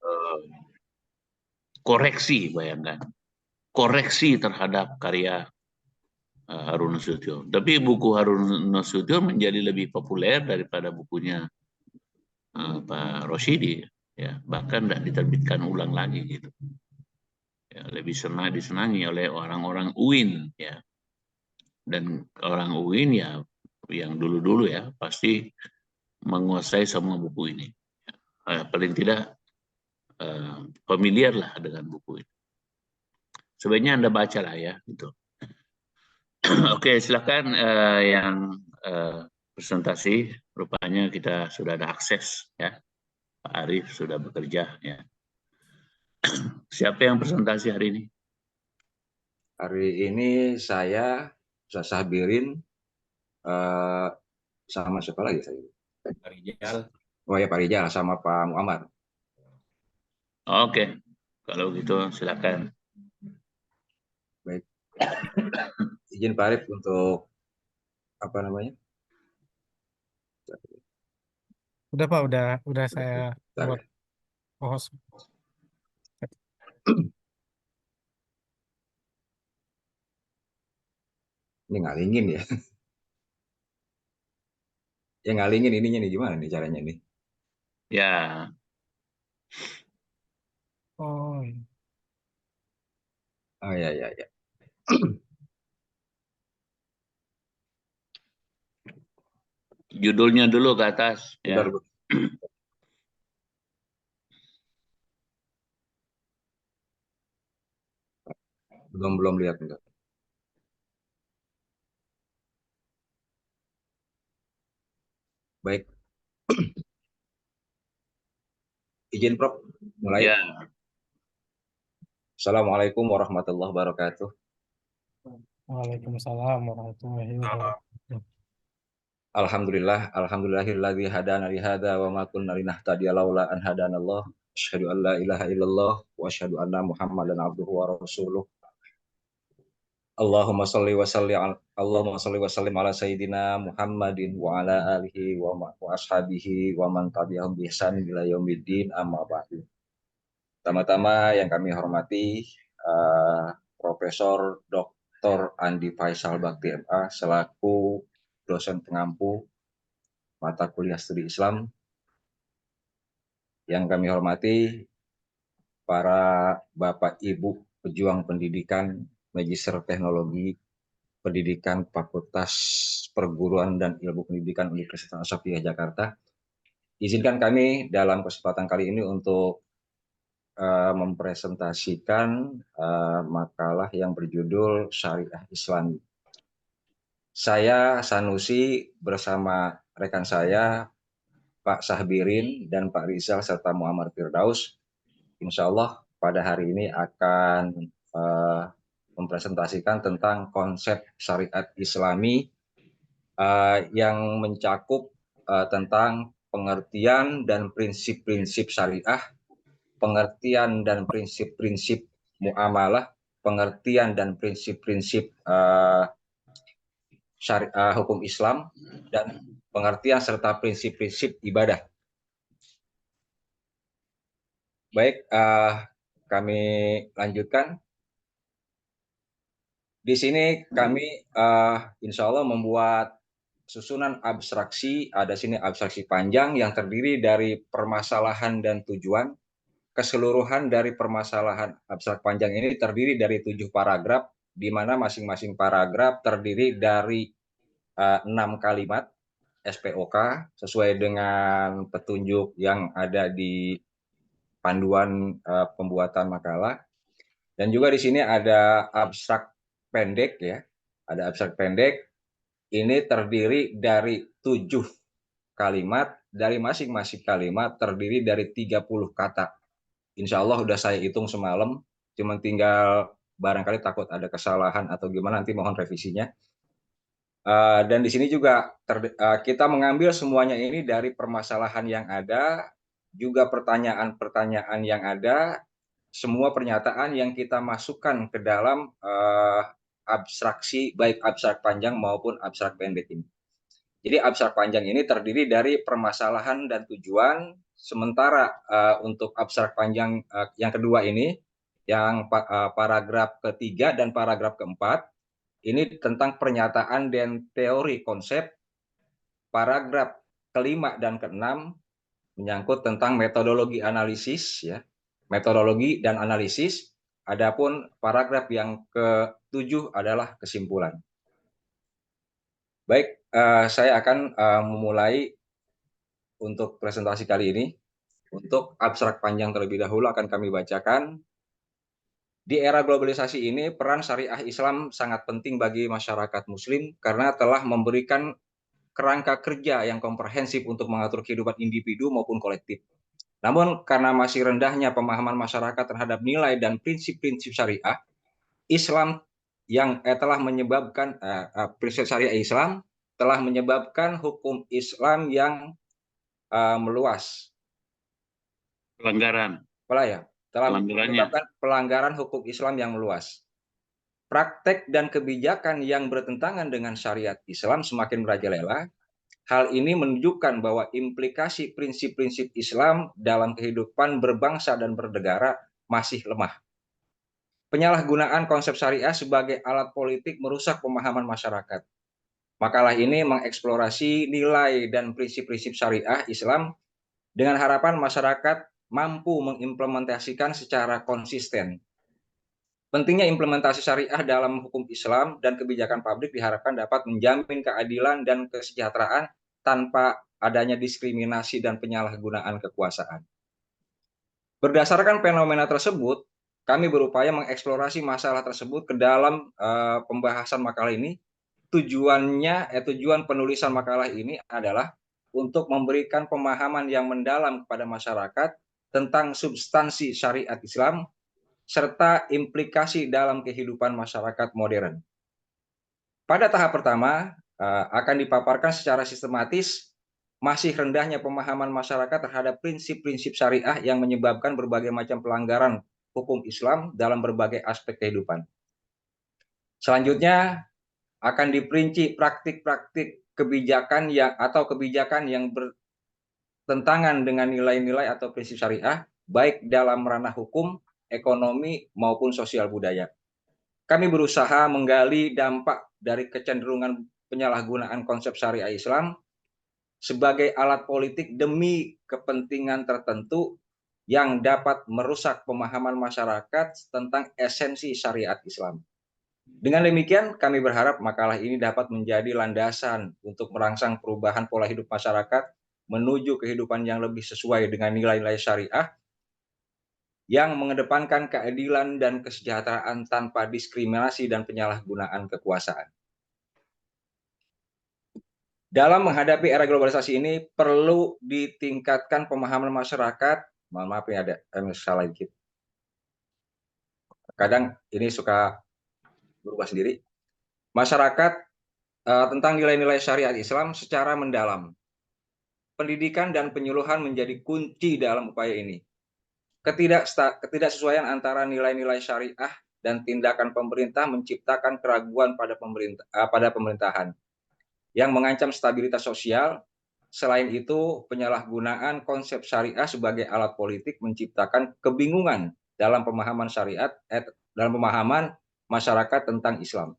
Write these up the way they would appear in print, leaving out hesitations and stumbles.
eh, koreksi, bayangkan, koreksi terhadap karya Harun Nasution. Tapi buku Harun Nasution menjadi lebih populer daripada bukunya Pak Rosyidi, ya, bahkan tidak diterbitkan ulang lagi gitu. Ya, lebih disenangi oleh orang-orang UIN, ya, dan orang UIN ya yang dulu-dulu ya pasti menguasai semua buku ini. Paling tidak familiar lah dengan buku ini. Sebaiknya Anda baca lah ya itu. Oke, silakan yang presentasi. Rupanya kita sudah ada akses ya. Pak Arief sudah bekerja ya. Siapa yang presentasi hari ini? Hari ini saya Sabirin sama siapa lagi saya? Pak Rijal. Oh ya, Pak Rijal sama Pak Muhammad. Oke, kalau gitu silakan. Baik. Izin Pak Arief untuk apa namanya? Udah Pak, udah saya Bentar buat ya. host. Ini ngalingin ya. Ya ngalingin ininya nih gimana nih caranya nih? Ya, Oh, iya. Oh ya ya ya. judulnya dulu ke atas Bentar, ya. Bu. Belum lihat bentar. Baik. Izin Prof. Mulai. Ya, Assalamualaikum warahmatullahi wabarakatuh. Waalaikumsalam warahmatullahi wabarakatuh. Alhamdulillahilladzi hadana li hadza wa ma kunna linahtadiya laula an hadanallah. Asyhadu an la ilaha illallah wa asyhadu anna Muhammadan abduhu wa rasuluh. Allahumma shalli wa sallim ala sayyidina Muhammadin wa ala alihi wa ashabihi wa man tabi'ahum bi ihsan ila yaumiddin amma ba'du. Pertama-tama yang kami hormati Profesor Dr. Andi Faisal Bakti MA selaku dosen pengampu mata kuliah studi Islam. Yang kami hormati para Bapak Ibu pejuang pendidikan, Magister Teknologi Pendidikan Fakultas Perguruan dan Ilmu Pendidikan Universitas Assafiah Jakarta. Izinkan kami dalam kesempatan kali ini untuk mempresentasikan makalah yang berjudul Syariah Islami. Saya Sanusi bersama rekan saya Pak Sahbirin dan Pak Rizal serta Muhammad Firdaus, insya Allah pada hari ini akan mempresentasikan tentang konsep syariat Islami yang mencakup tentang pengertian dan prinsip-prinsip syariah, pengertian dan prinsip-prinsip muamalah, pengertian dan prinsip-prinsip hukum Islam, dan pengertian serta prinsip-prinsip ibadah. Baik, kami lanjutkan. Di sini kami insya Allah membuat susunan abstraksi. Ada sini abstraksi panjang yang terdiri dari permasalahan dan tujuan. Keseluruhan dari permasalahan abstrak panjang ini terdiri dari 7 paragraf, di mana masing-masing paragraf terdiri dari 6 kalimat SPOK sesuai dengan petunjuk yang ada di panduan pembuatan makalah. Dan juga di sini ada abstrak pendek ya. Ada abstrak pendek. Ini terdiri dari 7 kalimat, dari masing-masing kalimat terdiri dari 30 kata. Insya Allah udah saya hitung semalam, cuma tinggal barangkali takut ada kesalahan atau gimana, nanti mohon revisinya. Dan di sini juga kita mengambil semuanya ini dari permasalahan yang ada, juga pertanyaan-pertanyaan yang ada, semua pernyataan yang kita masukkan ke dalam abstraksi, baik abstrak panjang maupun abstrak pendek ini. Jadi abstrak panjang ini terdiri dari permasalahan dan tujuan, Sementara untuk abstrak panjang yang kedua ini, yang paragraf ketiga dan paragraf keempat, ini tentang pernyataan dan teori konsep. Paragraf kelima dan keenam menyangkut tentang metodologi analisis, ya, metodologi dan analisis. Adapun paragraf yang ketujuh adalah kesimpulan. Baik, saya akan memulai untuk presentasi kali ini. Untuk abstrak panjang terlebih dahulu akan kami bacakan. Di era globalisasi ini, peran syariah Islam sangat penting bagi masyarakat Muslim karena telah memberikan kerangka kerja yang komprehensif untuk mengatur kehidupan individu maupun kolektif. Namun, karena masih rendahnya pemahaman masyarakat terhadap nilai dan prinsip-prinsip syariah, Islam yang telah menyebabkan prinsip syariah Islam telah menyebabkan hukum Islam yang meluas. Pelanggaran. Telah menyebabkan pelanggaran hukum Islam yang meluas. Praktek dan kebijakan yang bertentangan dengan syariat Islam semakin merajalela. Hal ini menunjukkan bahwa implikasi prinsip-prinsip Islam dalam kehidupan berbangsa dan bernegara masih lemah. Penyalahgunaan konsep syariah sebagai alat politik merusak pemahaman masyarakat. Makalah ini mengeksplorasi nilai dan prinsip-prinsip syariah Islam dengan harapan masyarakat mampu mengimplementasikan secara konsisten. Pentingnya implementasi syariah dalam hukum Islam dan kebijakan publik diharapkan dapat menjamin keadilan dan kesejahteraan tanpa adanya diskriminasi dan penyalahgunaan kekuasaan. Berdasarkan fenomena tersebut, kami berupaya mengeksplorasi masalah tersebut ke dalam pembahasan makalah ini. Tujuan penulisan makalah ini adalah untuk memberikan pemahaman yang mendalam kepada masyarakat tentang substansi syariat Islam serta implikasi dalam kehidupan masyarakat modern. Pada tahap pertama, akan dipaparkan secara sistematis masih rendahnya pemahaman masyarakat terhadap prinsip-prinsip syariah yang menyebabkan berbagai macam pelanggaran hukum Islam dalam berbagai aspek kehidupan. Selanjutnya, akan diperinci praktik-praktik kebijakan yang bertentangan dengan nilai-nilai atau prinsip syariah, baik dalam ranah hukum, ekonomi, maupun sosial budaya. Kami berusaha menggali dampak dari kecenderungan penyalahgunaan konsep syariah Islam sebagai alat politik demi kepentingan tertentu yang dapat merusak pemahaman masyarakat tentang esensi syariat Islam. Dengan demikian, kami berharap makalah ini dapat menjadi landasan untuk merangsang perubahan pola hidup masyarakat menuju kehidupan yang lebih sesuai dengan nilai-nilai syariah yang mengedepankan keadilan dan kesejahteraan tanpa diskriminasi dan penyalahgunaan kekuasaan. Dalam menghadapi era globalisasi ini, perlu ditingkatkan pemahaman masyarakat. Mohon maaf ya, ada salah dikit. Kadang ini suka berubah sendiri. Masyarakat tentang nilai-nilai syariat Islam secara mendalam. Pendidikan dan penyuluhan menjadi kunci dalam upaya ini. Ketidaksesuaian antara nilai-nilai syariah dan tindakan pemerintah menciptakan keraguan pada pemerintahan yang mengancam stabilitas sosial. Selain itu, penyalahgunaan konsep syariah sebagai alat politik menciptakan kebingungan dalam pemahaman dalam pemahaman masyarakat tentang Islam,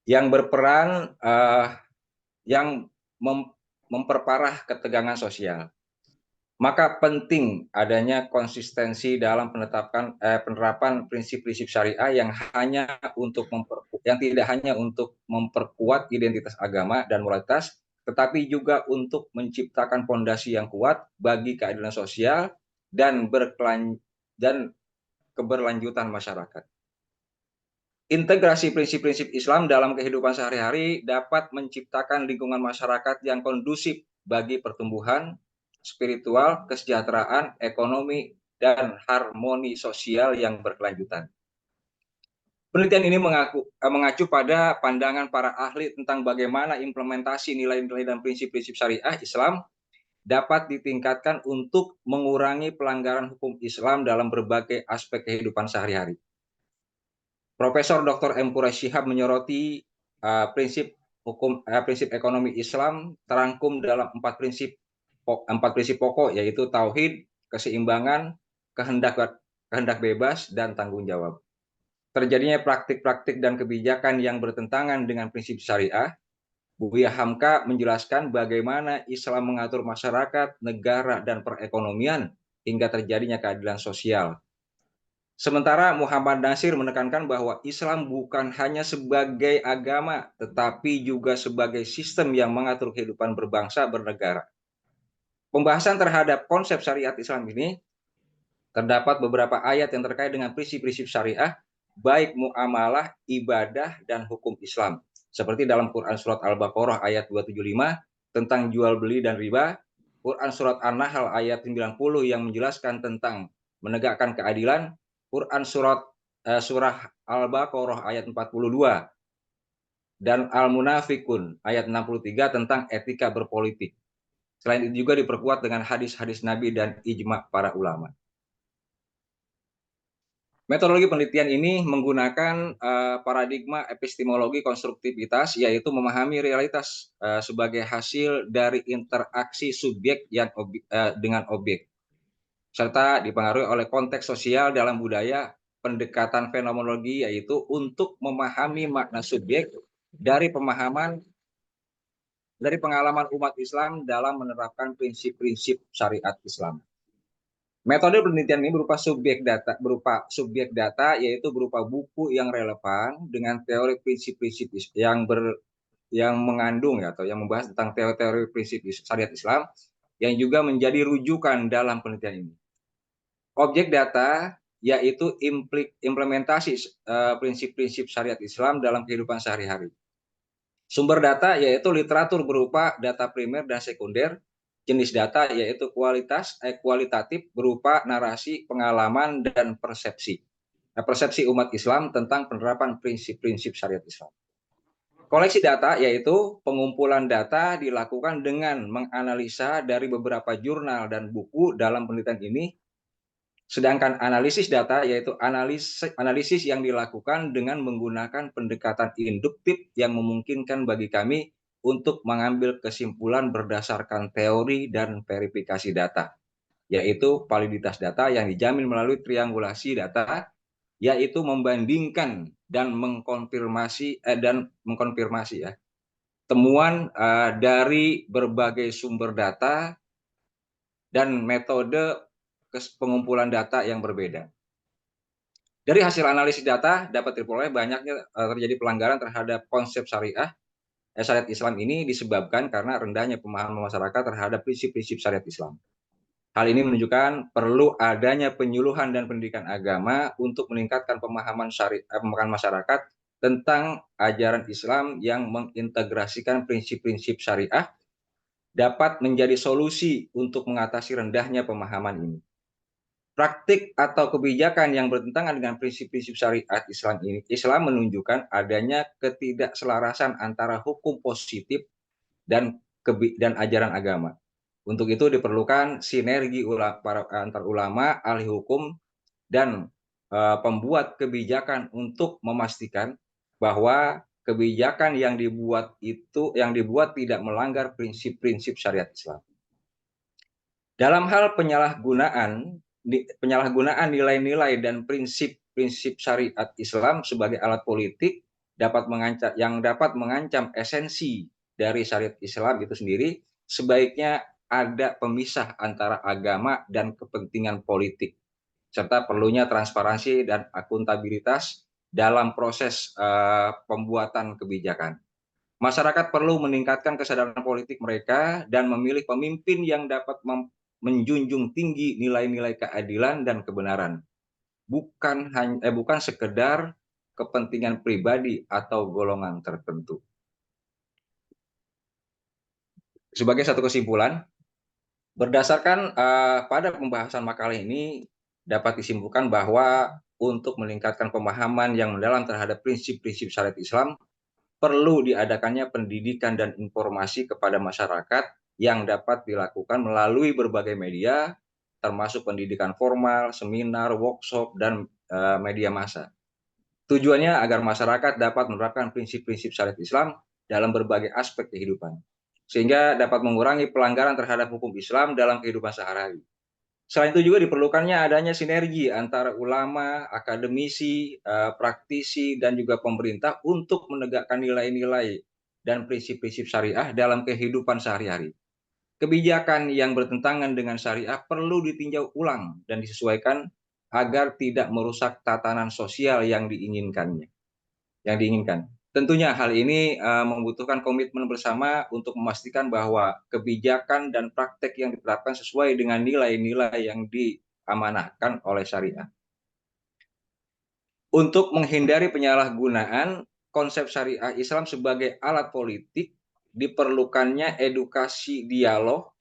yang berperan yang memperparah ketegangan sosial. Maka penting adanya konsistensi dalam penerapan prinsip-prinsip syariah yang tidak hanya untuk memperkuat identitas agama dan moralitas, tetapi juga untuk menciptakan fondasi yang kuat bagi keadilan sosial dan keberlanjutan masyarakat. Integrasi prinsip-prinsip Islam dalam kehidupan sehari-hari dapat menciptakan lingkungan masyarakat yang kondusif bagi pertumbuhan spiritual, kesejahteraan, ekonomi, dan harmoni sosial yang berkelanjutan. Penelitian ini mengacu pada pandangan para ahli tentang bagaimana implementasi nilai-nilai dan prinsip-prinsip syariah Islam dapat ditingkatkan untuk mengurangi pelanggaran hukum Islam dalam berbagai aspek kehidupan sehari-hari. Profesor Dr. M. Quraish Shihab menyoroti prinsip ekonomi Islam terangkum dalam 4 prinsip empat prinsip pokok, yaitu tauhid, keseimbangan, kehendak bebas, dan tanggung jawab. Terjadinya praktik-praktik dan kebijakan yang bertentangan dengan prinsip syariah, Buya Hamka menjelaskan bagaimana Islam mengatur masyarakat, negara, dan perekonomian hingga terjadinya keadilan sosial. Sementara Muhammad Nasir menekankan bahwa Islam bukan hanya sebagai agama, tetapi juga sebagai sistem yang mengatur kehidupan berbangsa bernegara. Pembahasan terhadap konsep syariat Islam ini terdapat beberapa ayat yang terkait dengan prinsip-prinsip syariah, baik muamalah, ibadah, dan hukum Islam. Seperti dalam Quran Surat Al-Baqarah ayat 275 tentang jual beli dan riba, Quran Surat An-Nahl ayat 90 yang menjelaskan tentang menegakkan keadilan, Quran Surah Al-Baqarah ayat 42, dan Al-Munafikun ayat 63 tentang etika berpolitik. Selain itu juga diperkuat dengan hadis-hadis Nabi dan ijma para ulama. Metodologi penelitian ini menggunakan paradigma epistemologi konstruktivitas, yaitu memahami realitas sebagai hasil dari interaksi subjek dengan objek, serta dipengaruhi oleh konteks sosial dalam budaya. Pendekatan fenomenologi yaitu untuk memahami makna subjek dari pengalaman umat Islam dalam menerapkan prinsip-prinsip syariat Islam. Metode penelitian ini berupa subjek data, yaitu berupa buku yang relevan dengan teori prinsip-prinsip yang mengandung atau yang membahas tentang teori prinsip syariat Islam yang juga menjadi rujukan dalam penelitian ini. Objek data yaitu implementasi prinsip-prinsip syariat Islam dalam kehidupan sehari-hari. Sumber data yaitu literatur berupa data primer dan sekunder. Jenis data yaitu kualitatif berupa narasi, pengalaman, dan persepsi. Persepsi umat Islam tentang penerapan prinsip-prinsip syariat Islam. Koleksi data yaitu pengumpulan data dilakukan dengan menganalisa dari beberapa jurnal dan buku dalam penelitian ini. Sedangkan analisis data yaitu analisis yang dilakukan dengan menggunakan pendekatan induktif yang memungkinkan bagi kami untuk mengambil kesimpulan berdasarkan teori dan verifikasi data, yaitu validitas data yang dijamin melalui triangulasi data, yaitu membandingkan dan mengkonfirmasi temuan dari berbagai sumber data dan metode pengumpulan data yang berbeda. Dari hasil analisis data dapat diperoleh banyaknya terjadi pelanggaran terhadap konsep syariat Islam ini disebabkan karena rendahnya pemahaman masyarakat terhadap prinsip-prinsip syariat Islam. Hal ini menunjukkan perlu adanya penyuluhan dan pendidikan agama untuk meningkatkan pemahaman masyarakat tentang ajaran Islam yang mengintegrasikan prinsip-prinsip syariah dapat menjadi solusi untuk mengatasi rendahnya pemahaman ini. Praktik atau kebijakan yang bertentangan dengan prinsip-prinsip syariat Islam menunjukkan adanya ketidakselarasan antara hukum positif dan ajaran agama. Untuk itu diperlukan sinergi antar ulama, ahli hukum, dan pembuat kebijakan untuk memastikan bahwa kebijakan yang dibuat tidak melanggar prinsip-prinsip syariat Islam. Dalam hal penyalahgunaan nilai-nilai dan prinsip-prinsip syariat Islam sebagai alat politik yang dapat mengancam esensi dari syariat Islam itu sendiri, sebaiknya ada pemisah antara agama dan kepentingan politik, serta perlunya transparansi dan akuntabilitas dalam proses pembuatan kebijakan. Masyarakat perlu meningkatkan kesadaran politik mereka dan memilih pemimpin yang dapat menjunjung tinggi nilai-nilai keadilan dan kebenaran, bukan sekedar kepentingan pribadi atau golongan tertentu. Sebagai satu kesimpulan, berdasarkan pada pembahasan makalah ini dapat disimpulkan bahwa untuk meningkatkan pemahaman yang mendalam terhadap prinsip-prinsip syariat Islam, perlu diadakannya pendidikan dan informasi kepada masyarakat yang dapat dilakukan melalui berbagai media, termasuk pendidikan formal, seminar, workshop, dan media massa. Tujuannya agar masyarakat dapat menerapkan prinsip-prinsip syariat Islam dalam berbagai aspek kehidupan. sehingga dapat mengurangi pelanggaran terhadap hukum Islam dalam kehidupan sehari-hari. Selain itu juga diperlukannya adanya sinergi antara ulama, akademisi, praktisi, dan juga pemerintah untuk menegakkan nilai-nilai dan prinsip-prinsip syariah dalam kehidupan sehari-hari. Kebijakan yang bertentangan dengan syariah perlu ditinjau ulang dan disesuaikan agar tidak merusak tatanan sosial yang diinginkan. Tentunya hal ini membutuhkan komitmen bersama untuk memastikan bahwa kebijakan dan praktek yang diterapkan sesuai dengan nilai-nilai yang diamanahkan oleh syariah. Untuk menghindari penyalahgunaan konsep syariah Islam sebagai alat politik, diperlukannya edukasi dialog,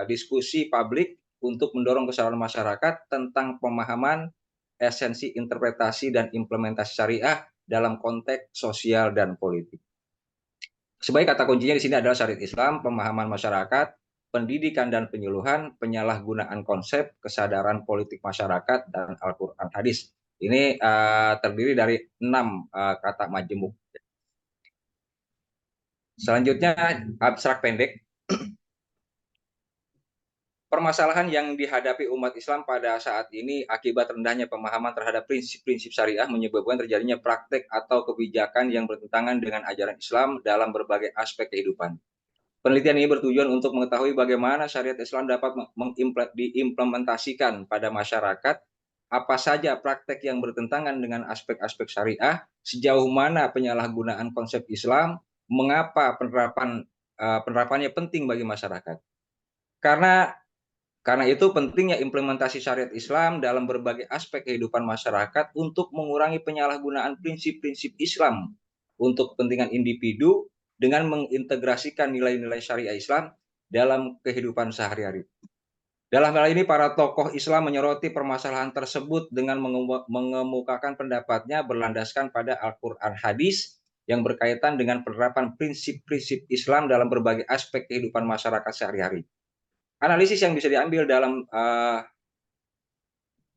diskusi publik untuk mendorong kesadaran masyarakat tentang pemahaman esensi interpretasi dan implementasi syariah dalam konteks sosial dan politik. Sebagai kata kuncinya di sini adalah syariat Islam, pemahaman masyarakat, pendidikan dan penyuluhan, penyalahgunaan konsep, kesadaran politik masyarakat, dan Al-Quran hadis. Ini terdiri dari 6 kata majemuk. Selanjutnya abstrak pendek. Permasalahan yang dihadapi umat Islam pada saat ini akibat rendahnya pemahaman terhadap prinsip-prinsip syariah menyebabkan terjadinya praktek atau kebijakan yang bertentangan dengan ajaran Islam dalam berbagai aspek kehidupan. Penelitian ini bertujuan untuk mengetahui bagaimana syariat Islam dapat diimplementasikan pada masyarakat, apa saja praktek yang bertentangan dengan aspek-aspek syariah, sejauh mana penyalahgunaan konsep Islam, mengapa penerapannya penting bagi masyarakat. Karena itu pentingnya implementasi syariat Islam dalam berbagai aspek kehidupan masyarakat untuk mengurangi penyalahgunaan prinsip-prinsip Islam untuk kepentingan individu dengan mengintegrasikan nilai-nilai syariah Islam dalam kehidupan sehari-hari. Dalam hal ini, para tokoh Islam menyoroti permasalahan tersebut dengan mengemukakan pendapatnya berlandaskan pada Al-Quran hadis yang berkaitan dengan penerapan prinsip-prinsip Islam dalam berbagai aspek kehidupan masyarakat sehari-hari. Analisis yang bisa diambil dalam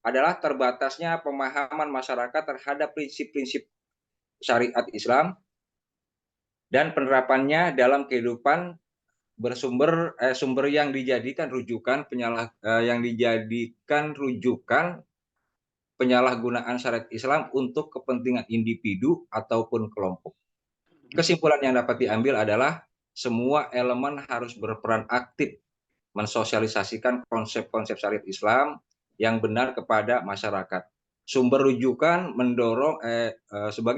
adalah terbatasnya pemahaman masyarakat terhadap prinsip-prinsip syariat Islam dan penerapannya dalam kehidupan sumber yang dijadikan rujukan penyalahgunaan syariat Islam untuk kepentingan individu ataupun kelompok. Kesimpulan yang dapat diambil adalah semua elemen harus berperan aktif mensosialisasikan konsep-konsep syariat Islam yang benar kepada masyarakat. Sebagai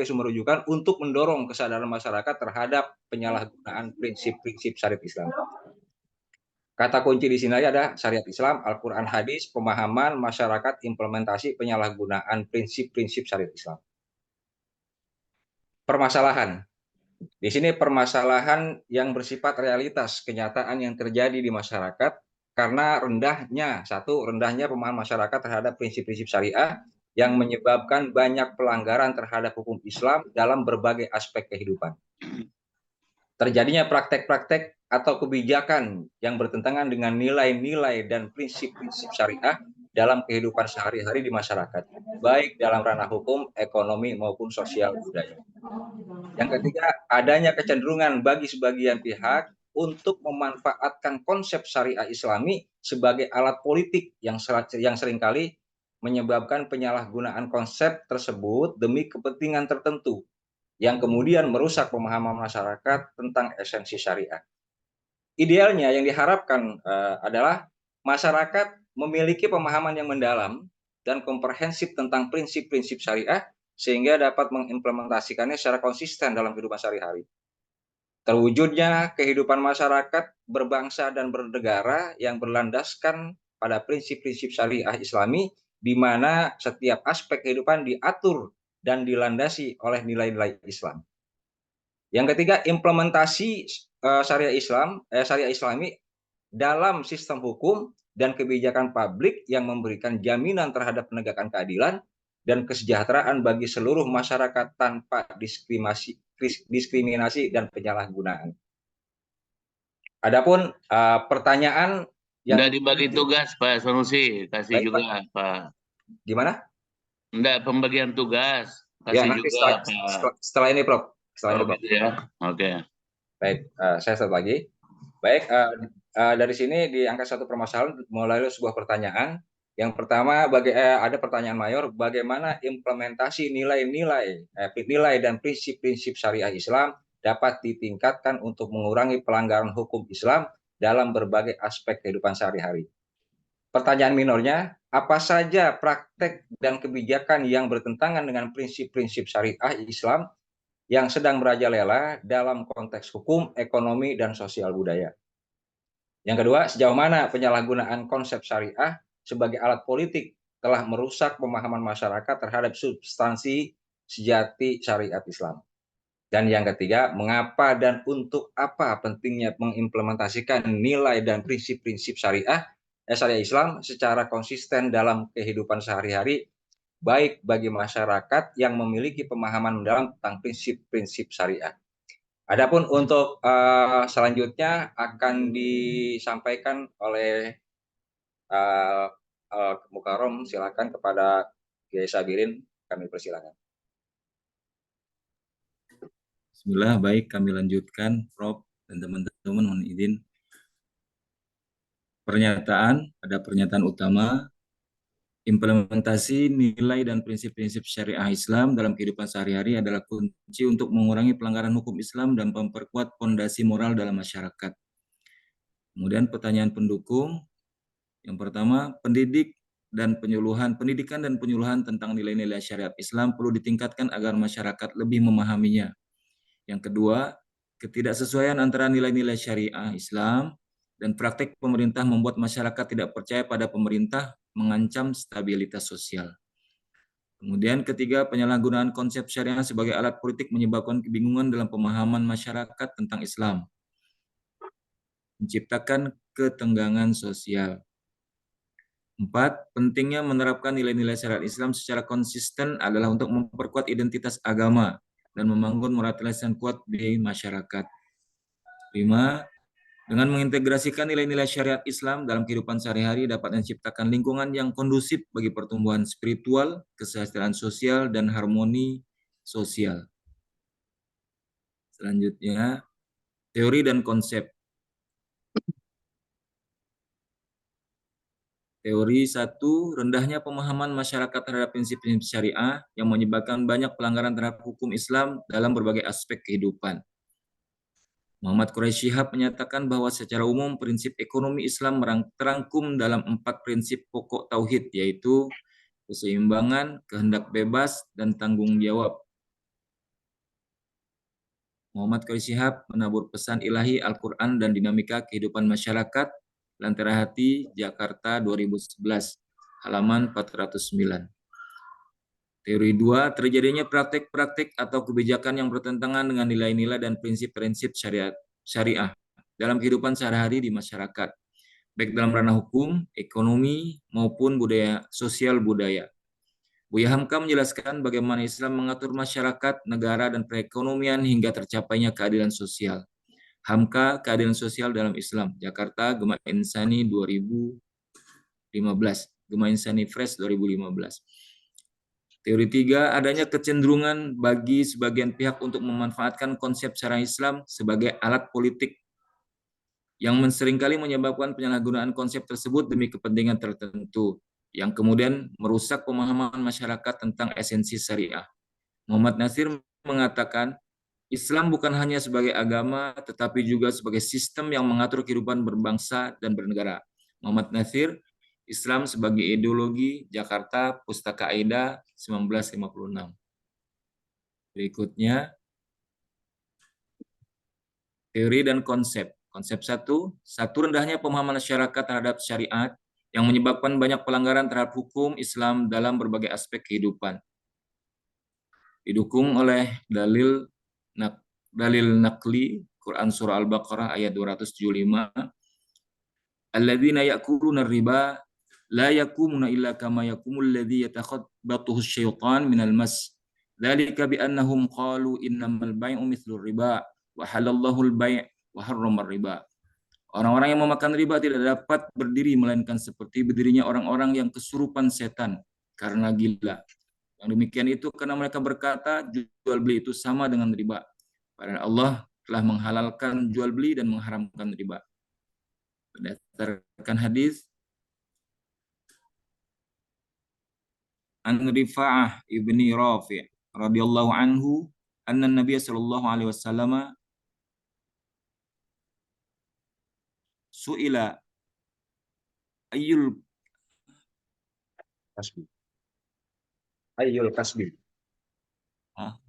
sumber rujukan untuk mendorong kesadaran masyarakat terhadap penyalahgunaan prinsip-prinsip syariat Islam. Kata kunci di sini ada syariat Islam, Al-Quran hadis, pemahaman masyarakat, implementasi penyalahgunaan prinsip-prinsip syariat Islam. Permasalahan. Di sini permasalahan yang bersifat realitas, kenyataan yang terjadi di masyarakat karena rendahnya pemahaman masyarakat terhadap prinsip-prinsip syariah yang menyebabkan banyak pelanggaran terhadap hukum Islam dalam berbagai aspek kehidupan. Terjadinya praktek-praktek atau kebijakan yang bertentangan dengan nilai-nilai dan prinsip-prinsip syariah dalam kehidupan sehari-hari di masyarakat, baik dalam ranah hukum, ekonomi, maupun sosial budaya. Yang ketiga, adanya kecenderungan bagi sebagian pihak untuk memanfaatkan konsep syariah Islami sebagai alat politik yang seringkali menyebabkan penyalahgunaan konsep tersebut demi kepentingan tertentu yang kemudian merusak pemahaman masyarakat tentang esensi syariah. Idealnya yang diharapkan adalah masyarakat memiliki pemahaman yang mendalam dan komprehensif tentang prinsip-prinsip syariah sehingga dapat mengimplementasikannya secara konsisten dalam kehidupan sehari-hari. Terwujudnya kehidupan masyarakat berbangsa dan bernegara yang berlandaskan pada prinsip-prinsip syariah Islami, di mana setiap aspek kehidupan diatur dan dilandasi oleh nilai-nilai Islam. Yang ketiga, implementasi syariah Islami dalam sistem hukum dan kebijakan publik yang memberikan jaminan terhadap penegakan keadilan dan kesejahteraan bagi seluruh masyarakat tanpa diskriminasi dan penyalahgunaan. Adapun pertanyaan yang Udah dibagi tugas Pak Sanusi, kasih baik, juga Pak. Pak. Gimana? Enggak, pembagian tugas, Ya, kasih nanti juga setelah ini, Prof. Pak. Gitu ya. Oke. Baik, saya satu lagi. Baik, dari sini diangkat satu permasalahan melalui sebuah pertanyaan. Yang pertama, ada pertanyaan mayor, bagaimana implementasi nilai dan prinsip-prinsip syariah Islam dapat ditingkatkan untuk mengurangi pelanggaran hukum Islam dalam berbagai aspek kehidupan sehari-hari. Pertanyaan minornya, apa saja praktek dan kebijakan yang bertentangan dengan prinsip-prinsip syariah Islam yang sedang merajalela dalam konteks hukum, ekonomi, dan sosial budaya. Yang kedua, sejauh mana penyalahgunaan konsep syariah sebagai alat politik telah merusak pemahaman masyarakat terhadap substansi sejati syariat Islam. Dan yang ketiga, mengapa dan untuk apa pentingnya mengimplementasikan nilai dan prinsip-prinsip syariah Islam secara konsisten dalam kehidupan sehari-hari, baik bagi masyarakat yang memiliki pemahaman mendalam tentang prinsip-prinsip syariah. Adapun untuk selanjutnya akan disampaikan oleh Mukarrom, silakan kepada Kiai Sabirin, kami persilakan. Bismillah, baik kami lanjutkan, Prof dan teman-teman, mohon izin. Ada pernyataan utama, implementasi nilai dan prinsip-prinsip syariah Islam dalam kehidupan sehari-hari adalah kunci untuk mengurangi pelanggaran hukum Islam dan memperkuat fondasi moral dalam masyarakat. Kemudian pertanyaan pendukung, yang pertama, pendidikan dan penyuluhan tentang nilai-nilai syariat Islam perlu ditingkatkan agar masyarakat lebih memahaminya. Yang kedua, ketidaksesuaian antara nilai-nilai syariah Islam dan praktek pemerintah membuat masyarakat tidak percaya pada pemerintah, mengancam stabilitas sosial. Kemudian ketiga, penyalahgunaan konsep syariah sebagai alat politik menyebabkan kebingungan dalam pemahaman masyarakat tentang Islam, menciptakan ketenggangan sosial. 4. Pentingnya menerapkan nilai-nilai syariat Islam secara konsisten adalah untuk memperkuat identitas agama dan membangun moralitas yang kuat di masyarakat. 5. Dengan mengintegrasikan nilai-nilai syariat Islam dalam kehidupan sehari-hari dapat menciptakan lingkungan yang kondusif bagi pertumbuhan spiritual, kesejahteraan sosial, dan harmoni sosial. Selanjutnya, teori dan konsep. Teori 1, rendahnya pemahaman masyarakat terhadap prinsip-prinsip syariah yang menyebabkan banyak pelanggaran terhadap hukum Islam dalam berbagai aspek kehidupan. Muhammad Quraisy Shihab menyatakan bahwa secara umum prinsip ekonomi Islam terangkum dalam 4 prinsip pokok tauhid, yaitu keseimbangan, kehendak bebas, dan tanggung jawab. Muhammad Quraisy Shihab menabur pesan ilahi Al-Quran dan dinamika kehidupan masyarakat, Lentera Hati, Jakarta 2011, halaman 409. Teori 2, terjadinya praktek-praktek atau kebijakan yang bertentangan dengan nilai-nilai dan prinsip-prinsip syariah dalam kehidupan sehari-hari di masyarakat, baik dalam ranah hukum, ekonomi, maupun sosial budaya. Buya Hamka menjelaskan bagaimana Islam mengatur masyarakat, negara, dan perekonomian hingga tercapainya keadilan sosial. Hamka, Keadilan Sosial dalam Islam, Jakarta, Gema Insani 2015, Gema Insani Fresh 2015. Teori 3, adanya kecenderungan bagi sebagian pihak untuk memanfaatkan konsep syariah Islam sebagai alat politik yang seringkali menyebabkan penyalahgunaan konsep tersebut demi kepentingan tertentu, yang kemudian merusak pemahaman masyarakat tentang esensi syariah. Muhammad Nasir mengatakan, Islam bukan hanya sebagai agama, tetapi juga sebagai sistem yang mengatur kehidupan berbangsa dan bernegara. Muhammad Nasir, Islam sebagai ideologi, Jakarta, Pustaka Aida, 1956. Berikutnya, teori dan konsep. Konsep 1, rendahnya pemahaman masyarakat terhadap syariat yang menyebabkan banyak pelanggaran terhadap hukum Islam dalam berbagai aspek kehidupan. Didukung oleh dalil nakli, Quran Surah Al-Baqarah ayat 275, alladzina ya'kuluna riba la yakumuna illa kama yakumul ladzi yatakhabbathu asy-syaitan minal mas. Dzalika bi annahum qalu innamal bai'u mithlu riba wa halallahu al-bai' wa harrama riba. Orang-orang yang memakan riba tidak dapat berdiri melainkan seperti berdirinya orang-orang yang kesurupan setan karena gila. Yang demikian itu karena mereka berkata jual beli itu sama dengan riba. Padahal Allah telah menghalalkan jual beli dan mengharamkan riba. Berdasarkan hadis an Rifa'ah ibni Rafi' radhiyallahu anhu anna Nabiy sallallahu alaihi wasallam su'ila ayyul Kasbi. Ayyul kasbi.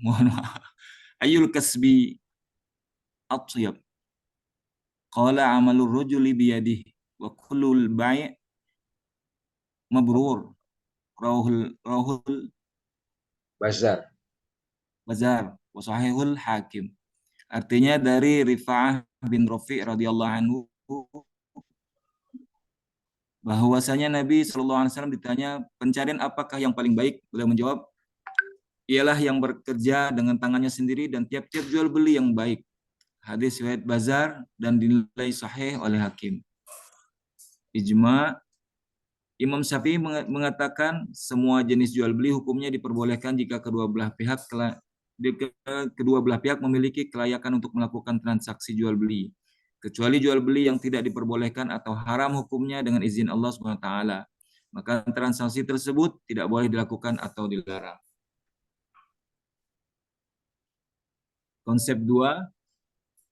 mohon maaf, ayyul kasbi atyab, qala amalur rajuli biyadihi wa kullul bai' mabrur, rahul Bazar. Bazar wa sahihul Hakim. Artinya dari Rifa'ah bin Rafi' radhiyallahu anhu bahwasanya Nabi sallallahu alaihi wasallam ditanya pencarian apakah yang paling baik, beliau menjawab, ialah yang bekerja dengan tangannya sendiri dan tiap-tiap jual beli yang baik. Hadis riwayat Bazar dan dinilai sahih oleh Hakim. Ijma, Imam Syafi'i mengatakan semua jenis jual beli hukumnya diperbolehkan jika kedua belah pihak memiliki kelayakan untuk melakukan transaksi jual beli, kecuali jual beli yang tidak diperbolehkan atau haram hukumnya dengan izin Allah SWT. Maka transaksi tersebut tidak boleh dilakukan atau dilarang. Konsep 2,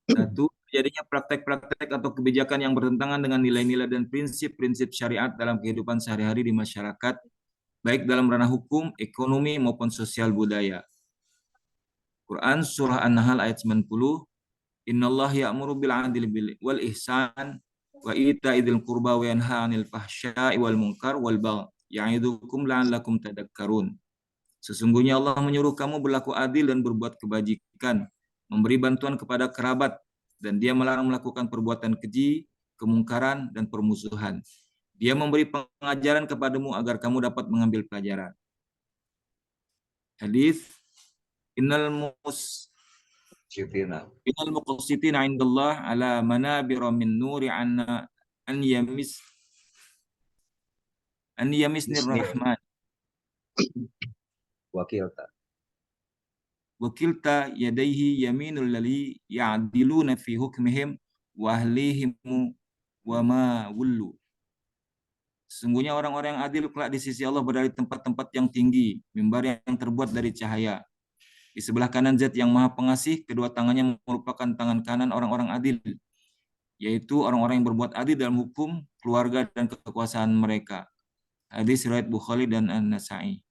1. Terjadinya praktek-praktek atau kebijakan yang bertentangan dengan nilai-nilai dan prinsip-prinsip syariat dalam kehidupan sehari-hari di masyarakat, baik dalam ranah hukum, ekonomi, maupun sosial budaya. Quran Surah An-Nahl ayat 90, Innallaha ya'muru bil 'adli wal ihsan wa ita'i dzil qurba wa yanha 'anil fahsya'i wal munkar wal baghi ya'idukum la'allakum tadhakkarun. Sesungguhnya Allah menyuruh kamu berlaku adil dan berbuat kebajikan, memberi bantuan kepada kerabat, dan Dia melarang melakukan perbuatan keji, kemungkaran, dan permusuhan. Dia memberi pengajaran kepadamu agar kamu dapat mengambil pelajaran. Hadis Innal muqsitina indallah ala manabira min nuri an yamisnir rahman wakilta yadaihi yaminul lali ya'diluna fi hukmihim wa ahlihim wa ma wullu. Sesungguhnya orang-orang yang adil kelak di sisi Allah berada di tempat-tempat yang tinggi, mimbar yang terbuat dari cahaya. Di sebelah kanan Zat yang Maha Pengasih, kedua tangannya merupakan tangan kanan orang-orang adil, yaitu orang-orang yang berbuat adil dalam hukum, keluarga, dan kekuasaan mereka. Hadis riwayat Bukhari dan An-Nasa'i.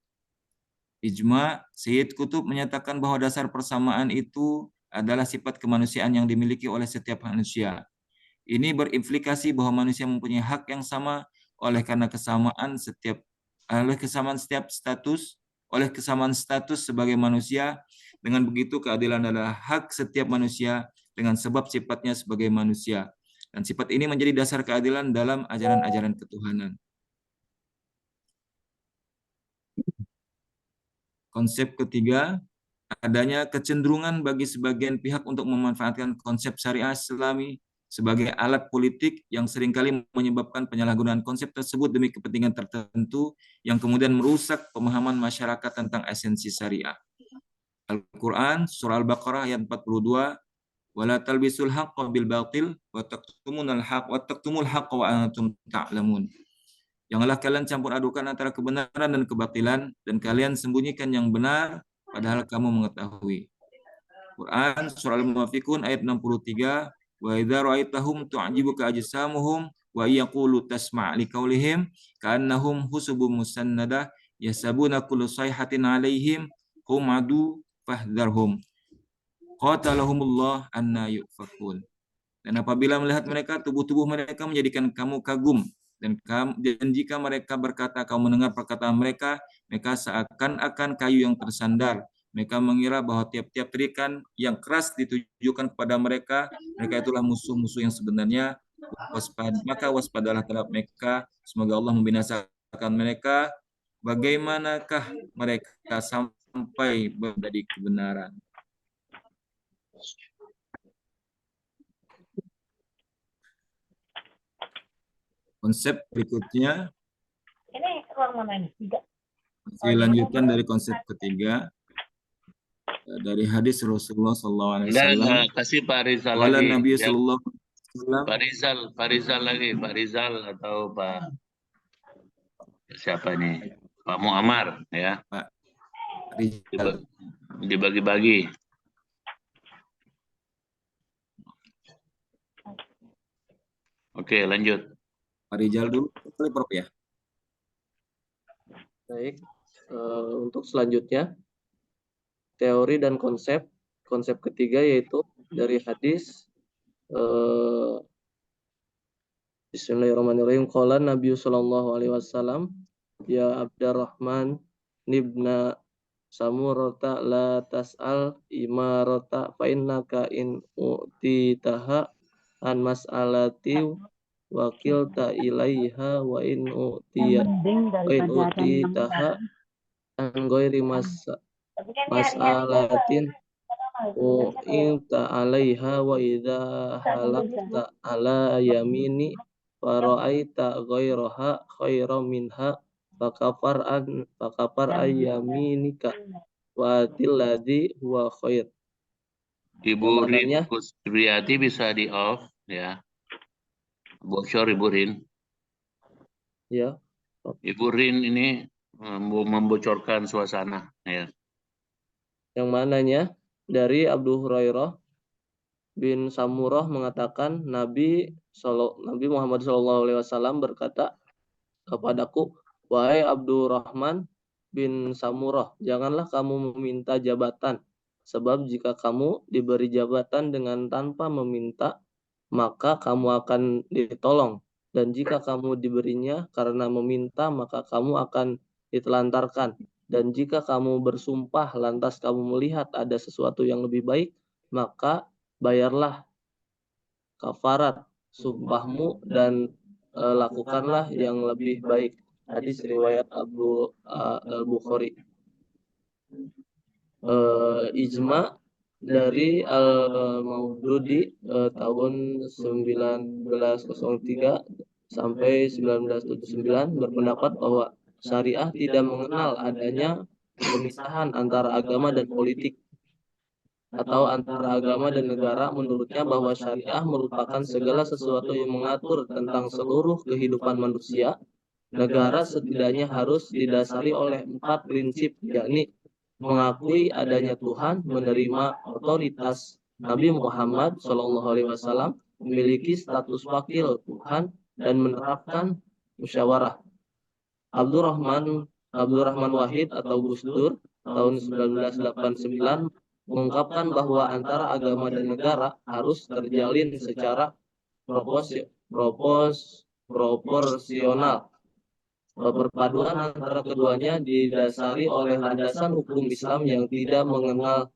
Ijma, Sayyid Qutb menyatakan bahwa dasar persamaan itu adalah sifat kemanusiaan yang dimiliki oleh setiap manusia. Ini berimplikasi bahwa manusia mempunyai hak yang sama oleh kesamaan status sebagai manusia. Dengan begitu keadilan adalah hak setiap manusia dengan sebab sifatnya sebagai manusia. Dan sifat ini menjadi dasar keadilan dalam ajaran-ajaran ketuhanan. Konsep ketiga, adanya kecenderungan bagi sebagian pihak untuk memanfaatkan konsep syariah Islami sebagai alat politik yang seringkali menyebabkan penyalahgunaan konsep tersebut demi kepentingan tertentu yang kemudian merusak pemahaman masyarakat tentang esensi syariah. Al-Quran, Surah Al-Baqarah ayat 42, وَلَا تَلْبِسُوا الْحَقَّ بِالْبَاطِلِ وَتَكْتُمُوا الْحَقَّ وَأَنْتُمْ تَعْلَمُونَ. Janganlah kalian campur adukan antara kebenaran dan kebatilan, dan kalian sembunyikan yang benar, padahal kamu mengetahui. Quran Surah Al-Munafiqun ayat 63, wa idza ra'aitahum tu'jibuka ajsamuhum wa yaqulu tasma' liqaulihim ka'annahum husubun musannadah yasabuna kullu sayhatin 'alaihim hum adu fahdharhum qatalahumullah anna yufakun. Dan apabila melihat mereka, tubuh-tubuh mereka menjadikan kamu kagum, dan jika mereka berkata kamu mendengar perkataan mereka seakan-akan kayu yang tersandar. Mereka mengira bahwa tiap-tiap teriakan yang keras ditujukan kepada mereka itulah musuh-musuh yang sebenarnya. Maka waspadalah terhadap mereka, semoga Allah membinasakan mereka. Bagaimanakah mereka sampai berada di kebenaran? Konsep berikutnya, ini ruang mana ini? 3. masih lanjutan dari konsep ketiga. dari hadis Rasulullah SAW. Enggak, kasih Pak Rizal Qala lagi. Nabi Ya, sallallahu alaihi wasallam, Pak Rizal lagi, Pak Rizal atau Pak siapa ini? Pak Muammar ya. Pak Rizal. Dibagi-bagi. Oke, lanjut. Pak Rizal dulu, boleh Prof ya? Baik, untuk selanjutnya teori dan konsep. Konsep ketiga yaitu dari hadis Bismillahirrahmanirrahim. Qala Nabi sallallahu alaihi wasallam, ya Abdurrahman ibna Samurata la tas'al imarata fa innaka in utitaha an mas'alati wakilta ilaiha wa in utitaha an ghairi mas'alatin inta alaiha wa idza halakta ala yamini fara'aita ghairaha khairan minha fakafar ayyaminika wa tilladzi huwa khair. Ibu Rin Maknanya, Kusriyati bisa di off ya. Bocor Ibu Rin. ya, Ibu Rin ini membocorkan suasana ya. yang mananya dari Abu Hurairah bin Samurah mengatakan Nabi Muhammad SAW berkata kepadaku, wahai Abdurrahman bin Samurah, janganlah kamu meminta jabatan, sebab jika kamu diberi jabatan dengan tanpa meminta, maka kamu akan ditolong. Dan jika kamu diberinya karena meminta, maka kamu akan ditelantarkan. Dan jika kamu bersumpah lantas kamu melihat ada sesuatu yang lebih baik, maka bayarlah kafarat sumpahmu dan lakukanlah yang lebih baik. Hadis riwayat Al-Bukhari. Ijma dari Al-Maududi tahun 1903 sampai 1979 berpendapat bahwa syariah tidak mengenal adanya pemisahan antara agama dan politik atau antara agama dan negara. Menurutnya bahwa syariah merupakan segala sesuatu yang mengatur tentang seluruh kehidupan manusia. Negara setidaknya harus didasari oleh 4 prinsip, yakni mengakui adanya Tuhan, menerima otoritas Nabi Muhammad SAW, memiliki status wakil Tuhan, dan menerapkan musyawarah. Abdurrahman Wahid atau Gus Dur tahun 1989 mengungkapkan bahwa antara agama dan negara harus terjalin secara proporsional. Perpaduan antara keduanya didasari oleh landasan hukum Islam yang tidak mengenal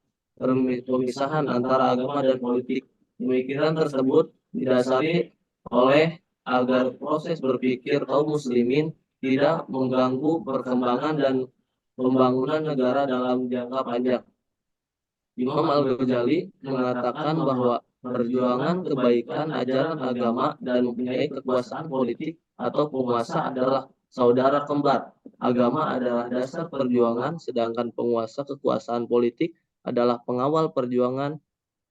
pemisahan antara agama dan politik. Pemikiran tersebut didasari oleh agar proses berpikir kaum muslimin tidak mengganggu perkembangan dan pembangunan negara dalam jangka panjang. Imam Al-Ghazali mengatakan bahwa perjuangan kebaikan ajaran agama dan mempunyai kekuasaan politik atau penguasa adalah saudara kembar. Agama adalah dasar perjuangan, sedangkan penguasa kekuasaan politik adalah pengawal perjuangan.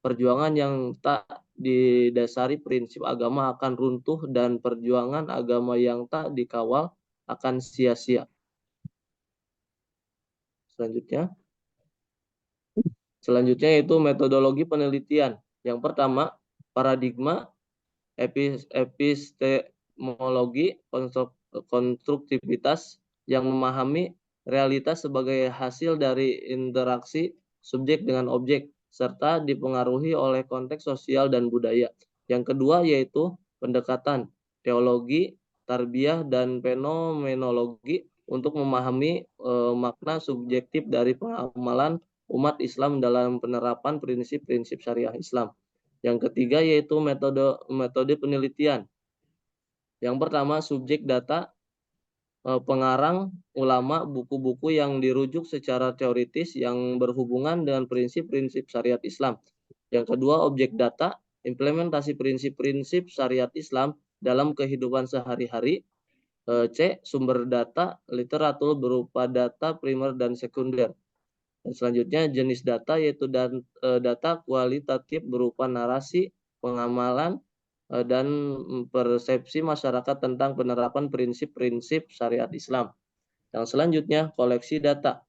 Perjuangan yang tak didasari prinsip agama akan runtuh, dan perjuangan agama yang tak dikawal akan sia-sia. Selanjutnya yaitu metodologi penelitian. Yang pertama, paradigma epistemologi konstruktivitas yang memahami realitas sebagai hasil dari interaksi subjek dengan objek serta dipengaruhi oleh konteks sosial dan budaya. Yang kedua yaitu pendekatan teologi, tarbiyah, dan fenomenologi untuk memahami makna subjektif dari pengamalan umat Islam dalam penerapan prinsip-prinsip syariah Islam. Yang ketiga yaitu metode penelitian. Yang pertama, subjek data, pengarang, ulama, buku-buku yang dirujuk secara teoritis yang berhubungan dengan prinsip-prinsip syariat Islam. Yang kedua, objek data, implementasi prinsip-prinsip syariat Islam dalam kehidupan sehari-hari. C, sumber data, literatur berupa data primer dan sekunder. Dan selanjutnya jenis data yaitu data kualitatif berupa narasi, pengamalan, dan persepsi masyarakat tentang penerapan prinsip-prinsip syariat Islam. Yang selanjutnya koleksi data,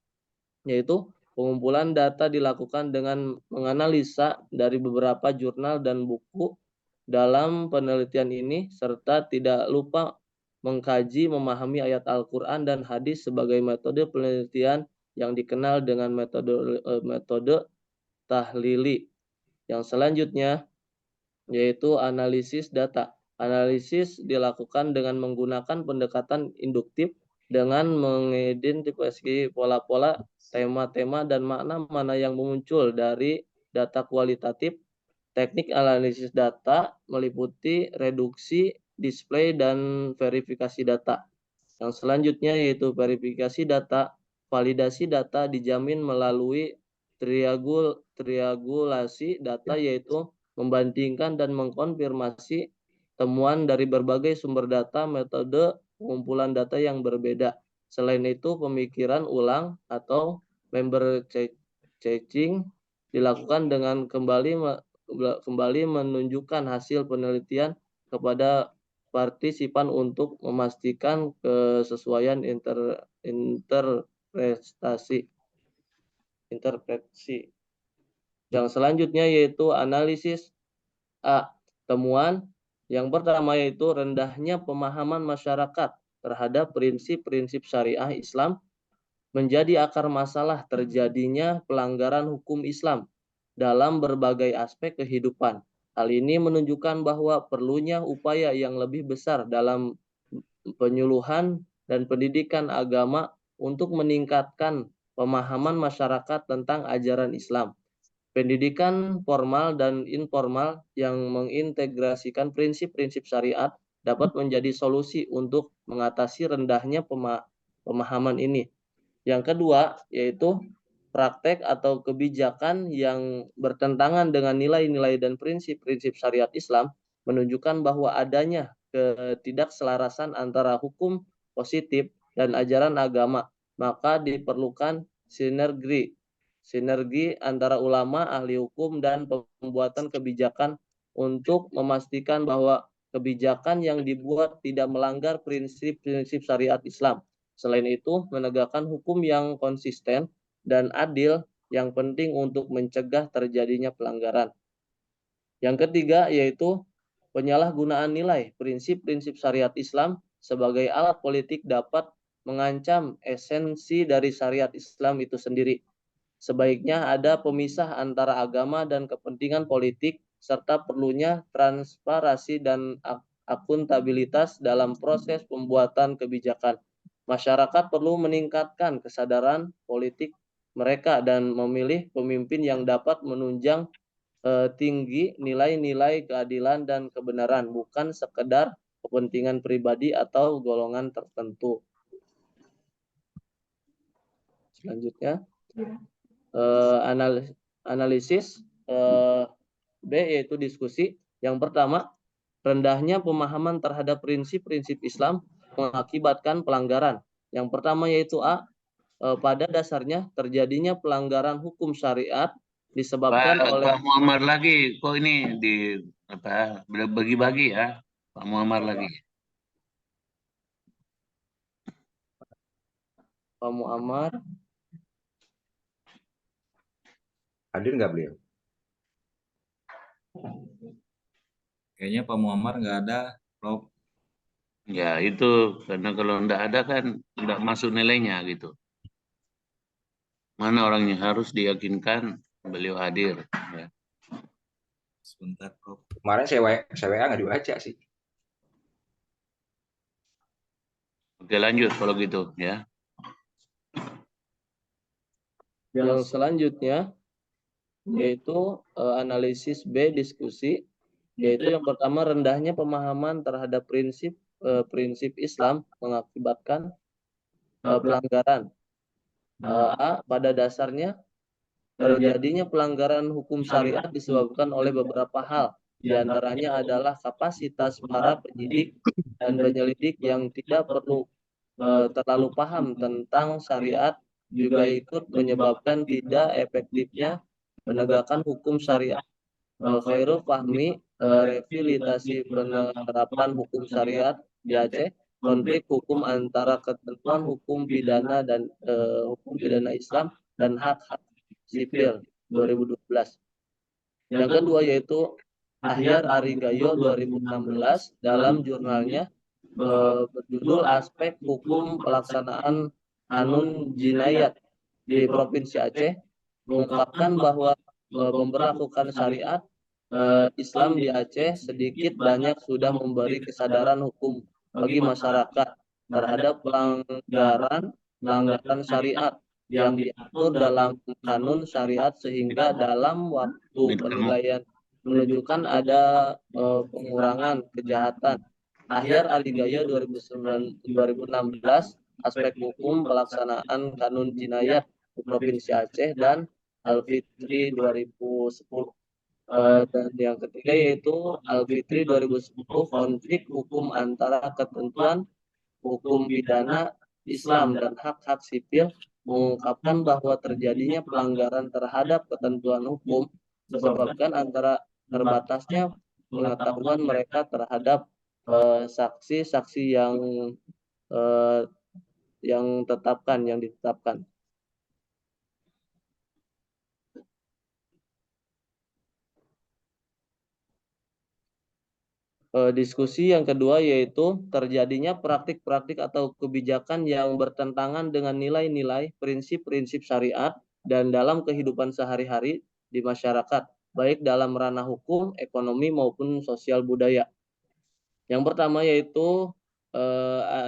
yaitu pengumpulan data dilakukan dengan menganalisa dari beberapa jurnal dan buku dalam penelitian ini, serta tidak lupa mengkaji, memahami ayat Al-Quran dan hadis sebagai metode penelitian yang dikenal dengan metode tahlili. Yang selanjutnya yaitu analisis data. Analisis dilakukan dengan menggunakan pendekatan induktif dengan mengidentifikasi pola-pola, tema-tema, dan makna-makna yang muncul dari data kualitatif. Teknik analisis data meliputi reduksi, display, dan verifikasi data. Yang selanjutnya yaitu verifikasi data. Validasi data dijamin melalui triangulasi data, yaitu membandingkan dan mengkonfirmasi temuan dari berbagai sumber data, metode pengumpulan data yang berbeda. Selain itu, pemikiran ulang atau member checking dilakukan dengan kembali menunjukkan hasil penelitian kepada partisipan untuk memastikan kesesuaian interpretasi. Yang selanjutnya yaitu analisis A. Temuan yang pertama yaitu rendahnya pemahaman masyarakat terhadap prinsip-prinsip syariah Islam menjadi akar masalah terjadinya pelanggaran hukum Islam dalam berbagai aspek kehidupan. Hal ini menunjukkan bahwa perlunya upaya yang lebih besar dalam penyuluhan dan pendidikan agama untuk meningkatkan pemahaman masyarakat tentang ajaran Islam. Pendidikan formal dan informal yang mengintegrasikan prinsip-prinsip syariat dapat menjadi solusi untuk mengatasi rendahnya pemahaman ini. Yang kedua yaitu praktek atau kebijakan yang bertentangan dengan nilai-nilai dan prinsip-prinsip syariat Islam menunjukkan bahwa adanya ketidakselarasan antara hukum positif dan ajaran agama. Maka diperlukan sinergi antara ulama, ahli hukum, dan pembuatan kebijakan untuk memastikan bahwa kebijakan yang dibuat tidak melanggar prinsip-prinsip syariat Islam. Selain itu, menegakkan hukum yang konsisten dan adil yang penting untuk mencegah terjadinya pelanggaran. Yang ketiga yaitu penyalahgunaan nilai prinsip-prinsip syariat Islam sebagai alat politik dapat mengancam esensi dari syariat Islam itu sendiri. Sebaiknya ada pemisah antara agama dan kepentingan politik, serta perlunya transparansi dan akuntabilitas dalam proses pembuatan kebijakan. Masyarakat perlu meningkatkan kesadaran politik mereka dan memilih pemimpin yang dapat menunjang tinggi nilai-nilai keadilan dan kebenaran, bukan sekedar kepentingan pribadi atau golongan tertentu. Selanjutnya analisis B yaitu diskusi. Yang pertama, rendahnya pemahaman terhadap prinsip-prinsip Islam mengakibatkan pelanggaran. Yang pertama yaitu A. Pada dasarnya terjadinya pelanggaran hukum syariat disebabkan oleh Pak Muhammad lagi. Kok ini di apa bagi-bagi ya? Pak Muhammad lagi. Pak Muhammad. Hadir nggak beliau? Kayaknya Pak Muammar nggak ada, Prof. Ya itu karena kalau enggak ada kan enggak masuk nilainya gitu. Mana orangnya harus diyakinkan beliau hadir. Ya. Sebentar, Prof. Kemarin saya WA nggak dibaca sih. Oke lanjut kalau gitu ya. Yang selanjutnya yaitu analisis B diskusi, yaitu yang pertama rendahnya pemahaman terhadap prinsip Islam mengakibatkan pelanggaran. A. Pada dasarnya terjadinya pelanggaran hukum syariat disebabkan oleh beberapa hal, di antaranya adalah kapasitas para penyidik dan penyelidik yang tidak perlu terlalu paham tentang syariat juga ikut menyebabkan tidak efektifnya penegakan hukum syariat. Khairul Fahmi, revitalisasi penerapan hukum syariat di Aceh, konflik hukum antara ketentuan hukum pidana dan hukum pidana Islam dan hak-hak sipil 2012. Yang kedua yaitu Ahyar Arigayo 2016 dalam jurnalnya berjudul Aspek Hukum Pelaksanaan Kanun Jinayat di Provinsi Aceh, mengungkapkan bahwa memberlakukan syariat Islam di Aceh sedikit banyak sudah memberi kesadaran hukum bagi masyarakat terhadap pelanggaran syariat yang diatur dalam kanun syariat, sehingga dalam waktu penilaian menunjukkan ada pengurangan kejahatan. Ahyar Aligayo 2016, aspek hukum pelaksanaan kanun jinayat di Provinsi Aceh, dan Al-Fitri 2010. Dan yang ketiga yaitu Al-Fitri 2010, konflik hukum antara ketentuan hukum pidana Islam dan hak-hak sipil, mengungkapkan bahwa terjadinya pelanggaran terhadap ketentuan hukum disebabkan antara terbatasnya pengetahuan mereka terhadap saksi-saksi yang ditetapkan. Diskusi yang kedua yaitu terjadinya praktik-praktik atau kebijakan yang bertentangan dengan nilai-nilai, prinsip-prinsip syariat dan dalam kehidupan sehari-hari di masyarakat, baik dalam ranah hukum, ekonomi maupun sosial budaya. Yang pertama yaitu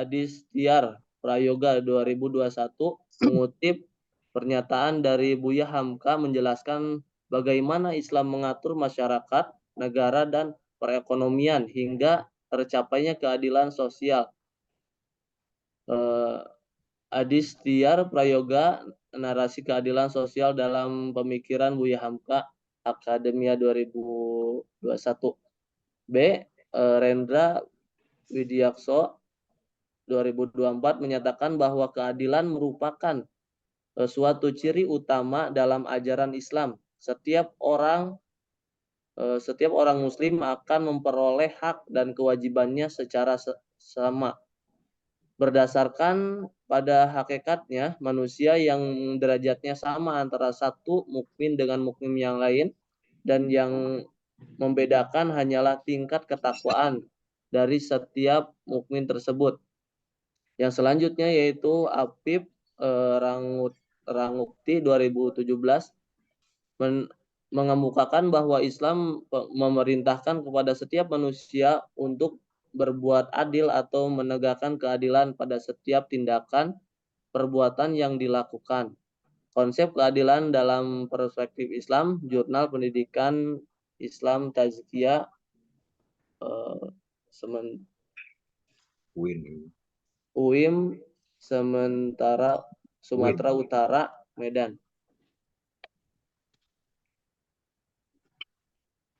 Adistiar Prayoga 2021 mengutip pernyataan dari Buya Hamka menjelaskan bagaimana Islam mengatur masyarakat, negara, dan perekonomian hingga tercapainya keadilan sosial. Adistiar Prayoga, narasi keadilan sosial dalam pemikiran Buya Hamka, Akademia 2021. B. Rendra Widiakso 2024 menyatakan bahwa keadilan merupakan suatu ciri utama dalam ajaran Islam. Setiap orang muslim akan memperoleh hak dan kewajibannya secara sama. Berdasarkan pada hakikatnya, manusia yang derajatnya sama antara satu mukmin dengan mukmin yang lain, dan yang membedakan hanyalah tingkat ketakwaan dari setiap mukmin tersebut. Yang selanjutnya yaitu Apip Rangukti 2017 mengemukakan bahwa Islam memerintahkan kepada setiap manusia untuk berbuat adil atau menegakkan keadilan pada setiap tindakan perbuatan yang dilakukan. Konsep keadilan dalam perspektif Islam, Jurnal Pendidikan Islam Tazkiyah UIM sementara Sumatera Utara, Medan.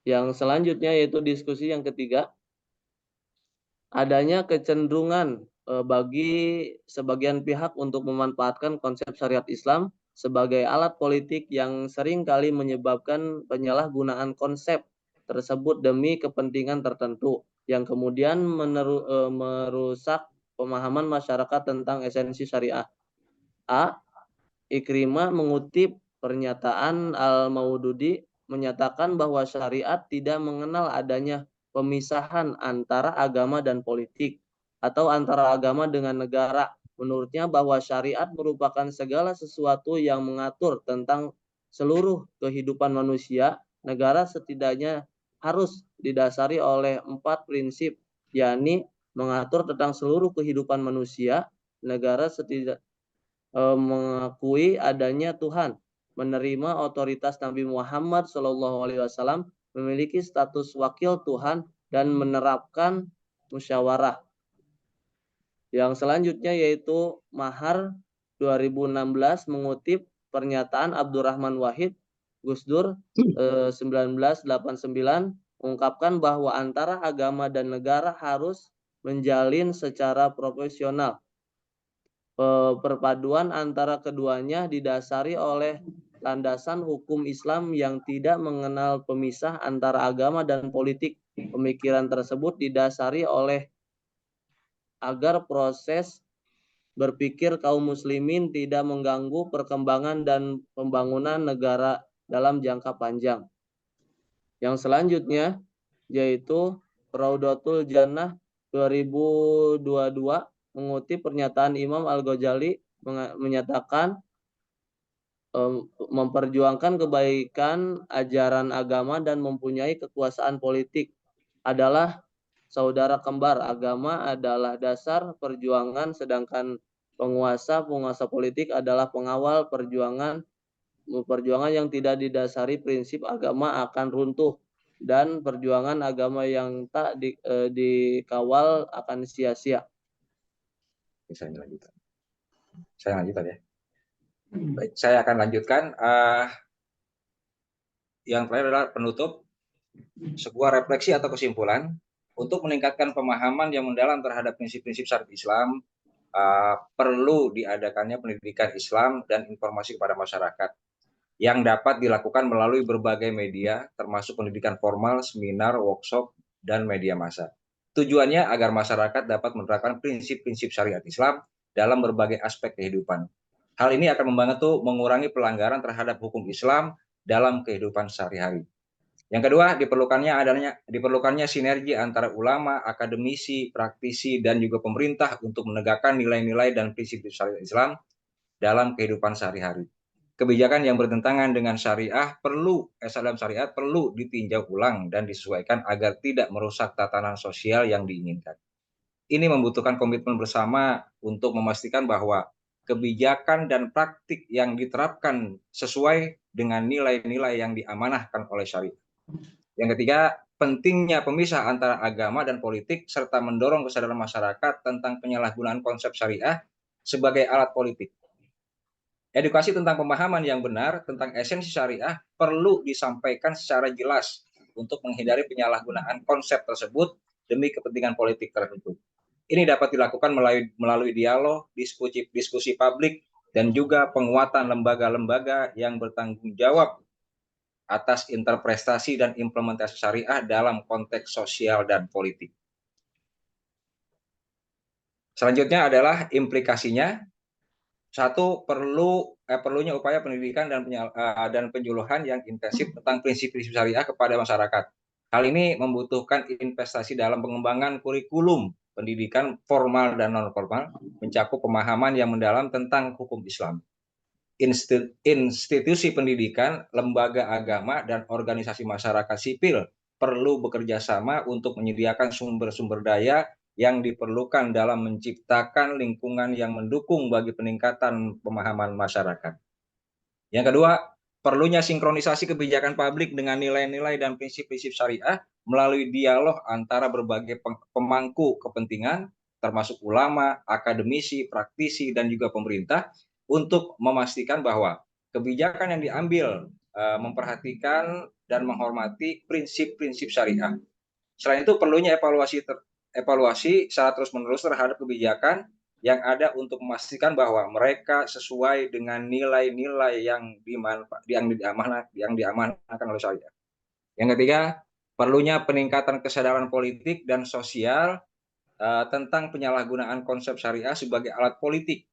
Yang selanjutnya yaitu diskusi yang ketiga, adanya kecenderungan bagi sebagian pihak untuk memanfaatkan konsep syariat Islam sebagai alat politik yang sering kali menyebabkan penyalahgunaan konsep tersebut demi kepentingan tertentu, yang kemudian merusak pemahaman masyarakat tentang esensi syariah. A. Ikrimah mengutip pernyataan Al-Maududi menyatakan bahwa syariat tidak mengenal adanya pemisahan antara agama dan politik atau antara agama dengan negara. Menurutnya bahwa syariat merupakan segala sesuatu yang mengatur tentang seluruh kehidupan manusia. Negara setidaknya harus didasari oleh 4 prinsip, yakni mengatur tentang seluruh kehidupan manusia. Negara mengakui adanya Tuhan, menerima otoritas Nabi Muhammad SAW, memiliki status wakil Tuhan, dan menerapkan musyawarah. Yang selanjutnya yaitu Mahar 2016 mengutip pernyataan Abdurrahman Wahid Gus Dur 1989 mengungkapkan bahwa antara agama dan negara harus menjalin secara profesional. Perpaduan antara keduanya didasari oleh landasan hukum Islam yang tidak mengenal pemisah antara agama dan politik. Pemikiran tersebut didasari oleh agar proses berpikir kaum muslimin tidak mengganggu perkembangan dan pembangunan negara dalam jangka panjang. Yang selanjutnya yaitu Raudatul Jannah 2022 mengutip pernyataan Imam Al-Ghazali menyatakan memperjuangkan kebaikan ajaran agama dan mempunyai kekuasaan politik adalah saudara kembar. Agama adalah dasar perjuangan, sedangkan penguasa politik adalah pengawal perjuangan yang tidak didasari prinsip agama akan runtuh, dan perjuangan agama yang tak dikawal akan sia-sia. Saya lanjutkan ya. Baik, saya akan lanjutkan. Yang terakhir adalah penutup, sebuah refleksi atau kesimpulan untuk meningkatkan pemahaman yang mendalam terhadap prinsip-prinsip syariat Islam. Perlu diadakannya pendidikan Islam dan informasi kepada masyarakat yang dapat dilakukan melalui berbagai media, termasuk pendidikan formal, seminar, workshop, dan media massa. Tujuannya agar masyarakat dapat menerapkan prinsip-prinsip syariat Islam dalam berbagai aspek kehidupan. Hal ini akan membantu mengurangi pelanggaran terhadap hukum Islam dalam kehidupan sehari-hari. Yang kedua, diperlukannya sinergi antara ulama, akademisi, praktisi, dan juga pemerintah untuk menegakkan nilai-nilai dan prinsip syariat Islam dalam kehidupan sehari-hari. Kebijakan yang bertentangan dengan dalam syariat perlu ditinjau ulang dan disesuaikan agar tidak merusak tatanan sosial yang diinginkan. Ini membutuhkan komitmen bersama untuk memastikan bahwa kebijakan dan praktik yang diterapkan sesuai dengan nilai-nilai yang diamanahkan oleh syariat. Yang ketiga, pentingnya pemisah antara agama dan politik serta mendorong kesadaran masyarakat tentang penyalahgunaan konsep syariah sebagai alat politik. Edukasi tentang pemahaman yang benar tentang esensi syariah perlu disampaikan secara jelas untuk menghindari penyalahgunaan konsep tersebut demi kepentingan politik tertentu. Ini dapat dilakukan melalui dialog, diskusi publik, dan juga penguatan lembaga-lembaga yang bertanggung jawab atas interpretasi dan implementasi syariah dalam konteks sosial dan politik. Selanjutnya adalah implikasinya. Satu, perlunya upaya pendidikan dan penyuluhan yang intensif tentang prinsip-prinsip syariah kepada masyarakat. Hal ini membutuhkan investasi dalam pengembangan kurikulum pendidikan formal dan non-formal, mencakup pemahaman yang mendalam tentang hukum Islam. Institusi pendidikan, lembaga agama, dan organisasi masyarakat sipil perlu bekerja sama untuk menyediakan sumber-sumber daya yang diperlukan dalam menciptakan lingkungan yang mendukung bagi peningkatan pemahaman masyarakat. Yang kedua, perlunya sinkronisasi kebijakan publik dengan nilai-nilai dan prinsip-prinsip syariah melalui dialog antara berbagai pemangku kepentingan, termasuk ulama, akademisi, praktisi, dan juga pemerintah, untuk memastikan bahwa kebijakan yang diambil memperhatikan dan menghormati prinsip-prinsip syariah. Selain itu, perlunya evaluasi secara terus-menerus terhadap kebijakan yang ada untuk memastikan bahwa mereka sesuai dengan nilai-nilai yang diamanahkan oleh syariah. Yang ketiga, perlunya peningkatan kesadaran politik dan sosial tentang penyalahgunaan konsep syariah sebagai alat politik,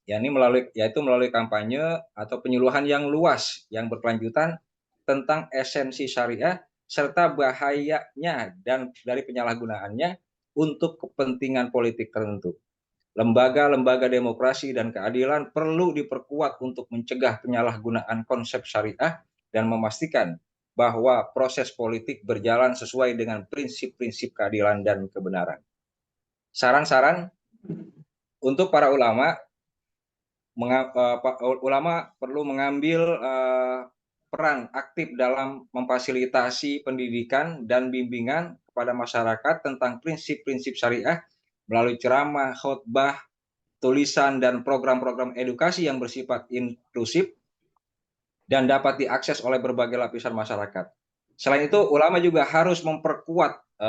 yaitu melalui kampanye atau penyuluhan yang luas yang berkelanjutan tentang esensi syariah serta bahayanya dan dari penyalahgunaannya untuk kepentingan politik tertentu. Lembaga-lembaga demokrasi dan keadilan perlu diperkuat untuk mencegah penyalahgunaan konsep syariah dan memastikan bahwa proses politik berjalan sesuai dengan prinsip-prinsip keadilan dan kebenaran. Saran-saran untuk para ulama, perlu mengambil peran aktif dalam memfasilitasi pendidikan dan bimbingan kepada masyarakat tentang prinsip-prinsip syariah melalui ceramah, khutbah, tulisan, dan program-program edukasi yang bersifat inklusif dan dapat diakses oleh berbagai lapisan masyarakat. Selain itu, ulama juga harus memperkuat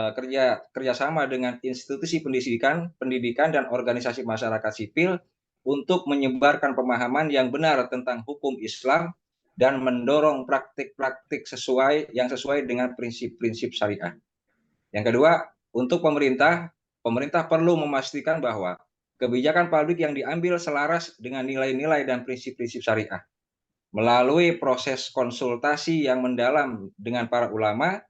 kerjasama dengan institusi pendidikan dan organisasi masyarakat sipil untuk menyebarkan pemahaman yang benar tentang hukum Islam dan mendorong praktik-praktik yang sesuai dengan prinsip-prinsip syariah. Yang kedua, untuk pemerintah perlu memastikan bahwa kebijakan publik yang diambil selaras dengan nilai-nilai dan prinsip-prinsip syariah. Melalui proses konsultasi yang mendalam dengan para ulama,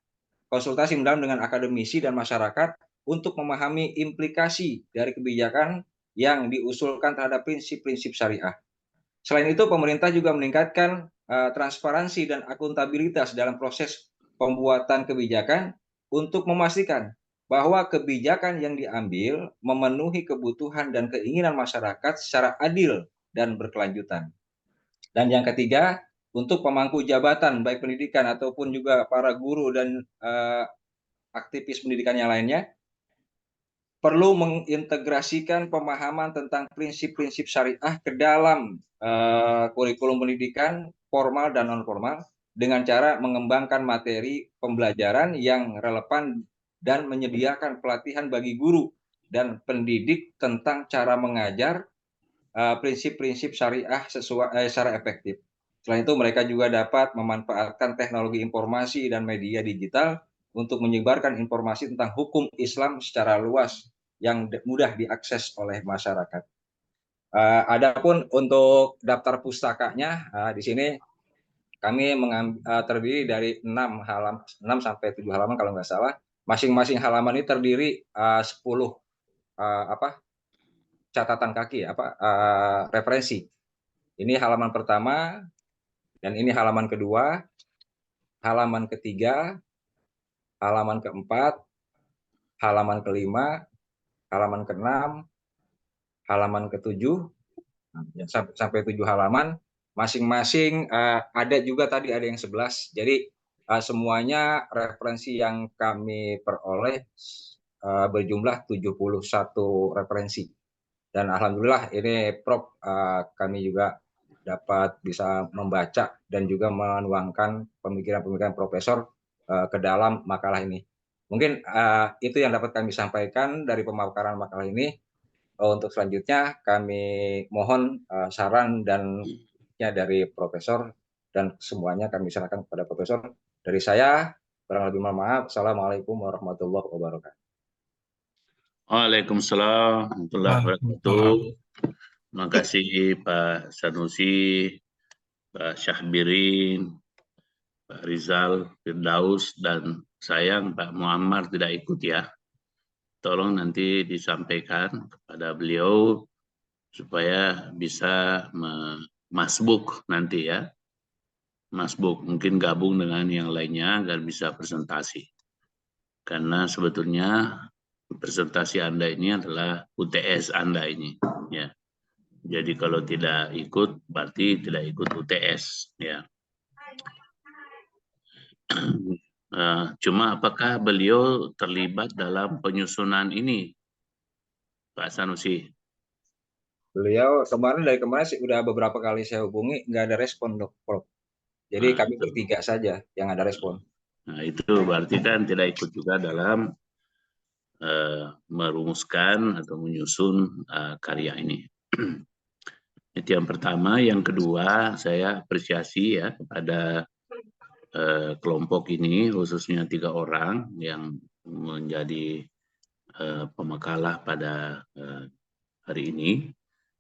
konsultasi mendalam dengan akademisi dan masyarakat untuk memahami implikasi dari kebijakan yang diusulkan terhadap prinsip-prinsip syariah. Selain itu, pemerintah juga meningkatkan transparansi dan akuntabilitas dalam proses pembuatan kebijakan untuk memastikan bahwa kebijakan yang diambil memenuhi kebutuhan dan keinginan masyarakat secara adil dan berkelanjutan. Dan yang ketiga, untuk pemangku jabatan baik pendidikan ataupun juga para guru dan aktivis pendidikan yang lainnya, perlu mengintegrasikan pemahaman tentang prinsip-prinsip syariah ke dalam kurikulum pendidikan formal dan non-formal dengan cara mengembangkan materi pembelajaran yang relevan dan menyediakan pelatihan bagi guru dan pendidik tentang cara mengajar prinsip-prinsip syariah secara efektif. Selain itu, mereka juga dapat memanfaatkan teknologi informasi dan media digital untuk menyebarkan informasi tentang hukum Islam secara luas yang mudah diakses oleh masyarakat. Adapun untuk daftar pustakanya, di sini kami terdiri dari 6 sampai 7 halaman kalau nggak salah. Masing-masing halaman ini terdiri 10 catatan kaki, referensi. Ini halaman pertama, dan ini halaman kedua, halaman ketiga, halaman keempat, halaman kelima, halaman keenam, halaman ketujuh, sampai 7 halaman. Masing-masing ada juga tadi ada yang 11. Jadi semuanya referensi yang kami peroleh berjumlah 71 referensi. Dan alhamdulillah ini Prof, kami juga dapat bisa membaca dan juga menuangkan pemikiran-pemikiran profesor ke dalam makalah ini. Mungkin itu yang dapat kami sampaikan dari pemaparan makalah ini. Untuk selanjutnya kami mohon saran dan dari profesor, dan semuanya kami serahkan kepada profesor. Dari saya kurang lebih mohon maaf. Assalamualaikum warahmatullahi wabarakatuh. Waalaikumsalam warahmatullahi wabarakatuh. Terima kasih Pak Sanusi, Pak Syahbirin, Pak Rizal, Firdaus, dan sayang Pak Muammar tidak ikut ya. Tolong nanti disampaikan kepada beliau supaya bisa masbuk nanti ya. Masbuk, mungkin gabung dengan yang lainnya agar bisa presentasi. Karena sebetulnya presentasi Anda ini adalah UTS Anda ini ya. Jadi kalau tidak ikut berarti tidak ikut UTS ya. Cuma apakah beliau terlibat dalam penyusunan ini, Pak Sanusi? Beliau dari kemarin sih udah beberapa kali saya hubungi, nggak ada respon, Prof. Jadi kami bertiga saja yang ada respon. Nah itu berarti kan tidak ikut juga dalam merumuskan atau menyusun karya ini. Itu yang pertama. Yang kedua, saya apresiasi ya kepada kelompok ini, khususnya 3 orang yang menjadi pemakalah pada hari ini,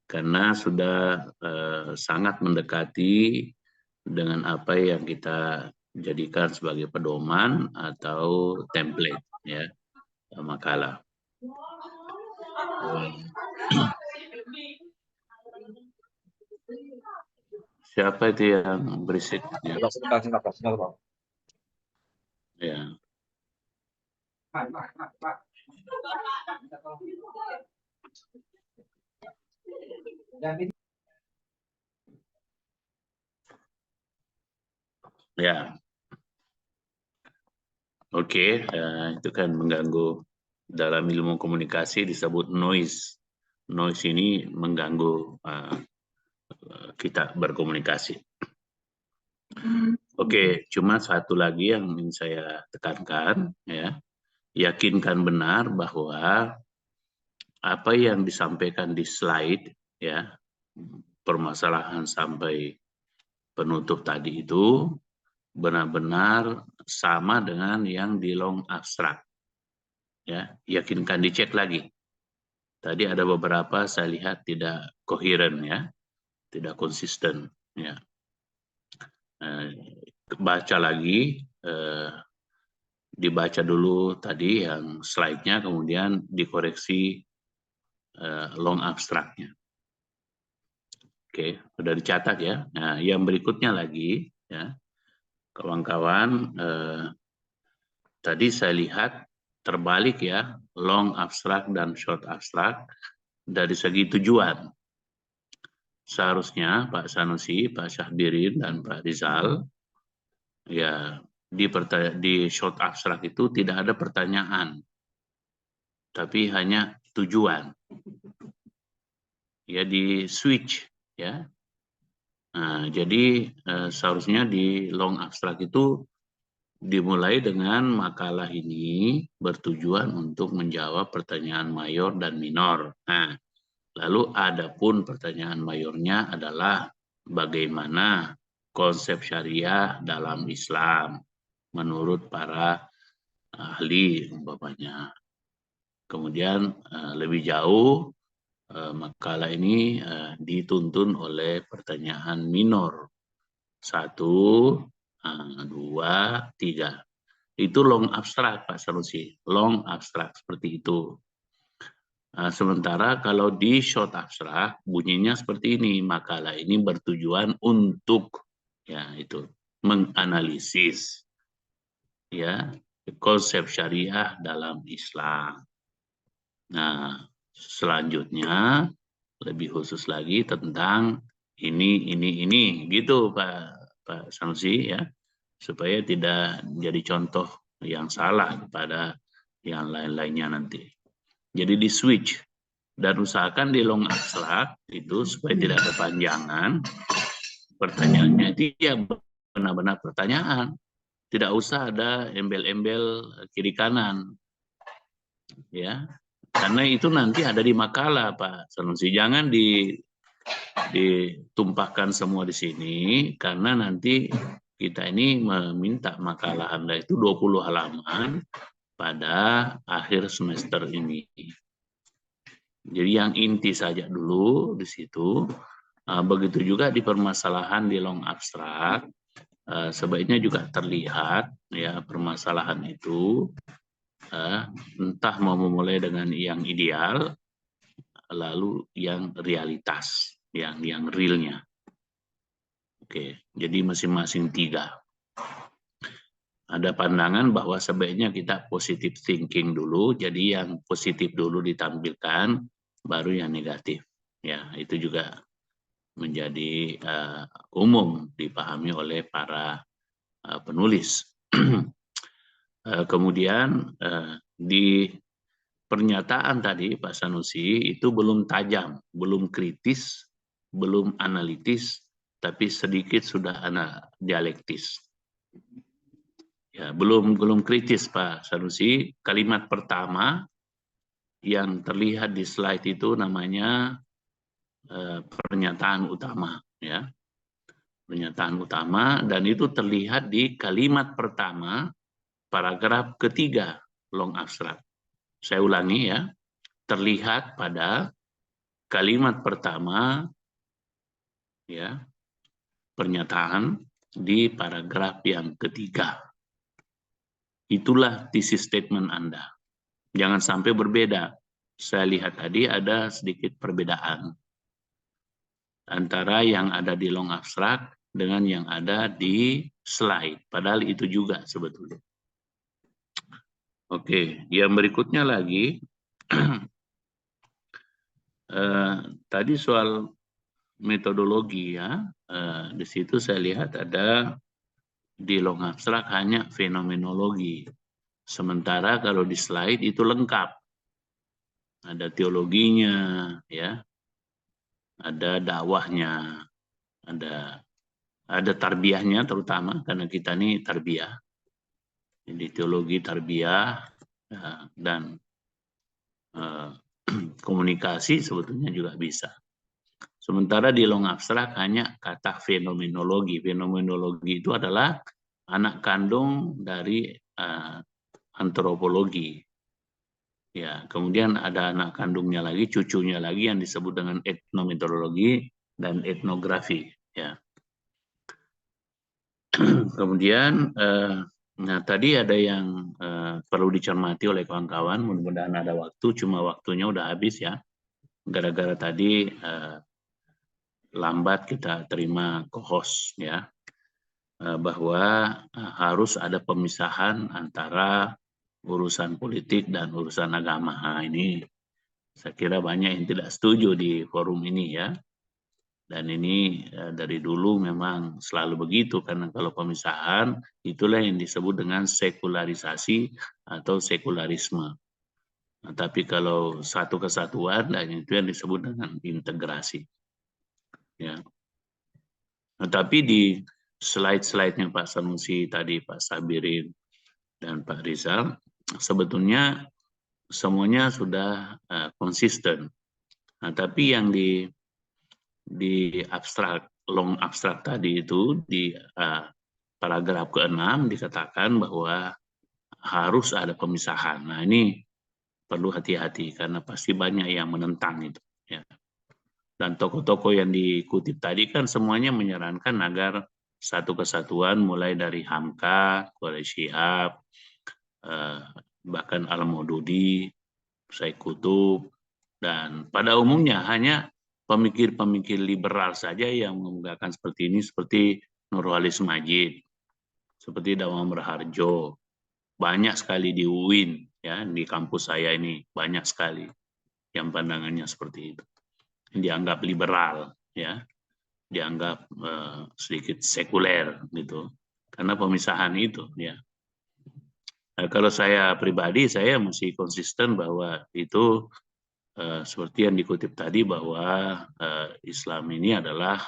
karena sudah sangat mendekati dengan apa yang kita jadikan sebagai pedoman atau template ya makalah. Siapa itu yang berisik? Ya. Ya. Oke, itu kan mengganggu. Dalam ilmu komunikasi disebut noise. Noise ini mengganggu kita berkomunikasi. Oke, cuma satu lagi yang ingin saya tekankan ya. Yakinkan benar bahwa apa yang disampaikan di slide ya permasalahan sampai penutup tadi itu benar-benar sama dengan yang di long abstrak. Ya, yakinkan dicek lagi. Tadi ada beberapa saya lihat tidak koheren ya, tidak konsisten ya. Baca lagi, dibaca dulu tadi yang slide-nya, kemudian dikoreksi long abstraknya. Oke, sudah dicatat ya. Nah, yang berikutnya lagi ya, kawan-kawan, tadi saya lihat terbalik ya, long abstrak dan short abstrak dari segi tujuan. Seharusnya Pak Sanusi, Pak Syahbirin, dan Pak Rizal, ya di short abstrak itu tidak ada pertanyaan, tapi hanya tujuan. Ya di switch ya. Nah, jadi seharusnya di long abstrak itu dimulai dengan makalah ini bertujuan untuk menjawab pertanyaan mayor dan minor. Nah, lalu adapun pertanyaan mayornya adalah bagaimana konsep syariah dalam Islam menurut para ahli umpamanya. Kemudian lebih jauh makalah ini dituntun oleh pertanyaan minor. 1, 2, 3. Itu long abstrak Pak Sanusi, long abstrak seperti itu. Sementara kalau di short abstrak bunyinya seperti ini, makalah ini bertujuan untuk ya itu menganalisis ya konsep syariah dalam Islam. Nah, selanjutnya lebih khusus lagi tentang ini gitu Pak Sanusi ya, supaya tidak jadi contoh yang salah kepada yang lain-lainnya nanti. Jadi di switch dan usahakan di long abstrak itu supaya tidak kepanjangan pertanyaannya itu ya benar-benar pertanyaan, tidak usah ada embel-embel kiri kanan ya, karena itu nanti ada di makalah Pak Sanusi, jangan ditumpahkan semua di sini karena nanti kita ini meminta makalah Anda itu 20 halaman pada akhir semester ini. Jadi yang inti saja dulu di situ. Begitu juga di permasalahan di long abstrak, sebaiknya juga terlihat ya permasalahan itu entah mau memulai dengan yang ideal, lalu yang realitas, yang realnya. Oke, jadi masing-masing 3. Ada pandangan bahwa sebaiknya kita positive thinking dulu, jadi yang positif dulu ditampilkan, baru yang negatif. Ya, itu juga menjadi umum dipahami oleh para penulis. Kemudian di pernyataan tadi Pak Sanusi itu belum tajam, belum kritis, belum analitis, tapi sedikit sudah dialektis. Ya, belum kritis Pak Sanusi. Kalimat pertama yang terlihat di slide itu namanya pernyataan utama, ya. Pernyataan utama, dan itu terlihat di kalimat pertama paragraf ketiga long abstrak. Saya ulangi ya, terlihat pada kalimat pertama ya pernyataan di paragraf yang ketiga. Itulah thesis statement Anda. Jangan sampai berbeda. Saya lihat tadi ada sedikit perbedaan antara yang ada di long abstrak dengan yang ada di slide. Padahal itu juga sebetulnya. Oke, yang berikutnya lagi. Tadi soal metodologi ya. Di situ saya lihat ada di long abstrak hanya fenomenologi. Sementara kalau di slide itu lengkap. Ada teologinya, ya. Ada dakwahnya, ada tarbiyahnya terutama karena kita ini tarbiyah. Jadi teologi tarbiyah dan komunikasi sebetulnya juga bisa. Sementara di long abstrak hanya kata fenomenologi. Fenomenologi itu adalah anak kandung dari antropologi. Ya, kemudian ada anak kandungnya lagi, cucunya lagi yang disebut dengan etnometeorologi dan etnografi. Ya. Kemudian, nah tadi ada yang perlu dicermati oleh kawan-kawan. Mudah-mudahan ada waktu, cuma waktunya udah habis ya. Gara-gara tadi lambat kita terima co-host ya, bahwa harus ada pemisahan antara urusan politik dan urusan agama. Nah, ini saya kira banyak yang tidak setuju di forum ini ya. Dan ini dari dulu memang selalu begitu, karena kalau pemisahan itulah yang disebut dengan sekularisasi atau sekularisme. Nah, tapi kalau satu kesatuan, dan itu yang disebut dengan integrasi. Ya. Nah, tapi di slide-slide-nya Pak Sanusi tadi, Pak Sabirin, dan Pak Rizal, sebetulnya semuanya sudah konsisten. Nah, tapi yang di abstrak, long abstrak tadi itu, di paragraf ke-6 dikatakan bahwa harus ada pemisahan. Nah, ini perlu hati-hati karena pasti banyak yang menentang itu. Ya. Dan tokoh-tokoh yang dikutip tadi kan semuanya menyarankan agar satu kesatuan, mulai dari Hamka, Quraisy Shihab, bahkan Al-Maududi, Said Qutb, dan pada umumnya hanya pemikir-pemikir liberal saja yang mengungkapkan seperti ini, seperti Nurwalis Majid, seperti Dawam Raharjo, banyak sekali di UIN, ya, di kampus saya ini banyak sekali yang pandangannya seperti itu. Dianggap liberal, ya, dianggap sedikit sekuler gitu, karena pemisahan itu, ya. Nah, kalau saya pribadi, saya masih konsisten bahwa itu seperti yang dikutip tadi, bahwa Islam ini adalah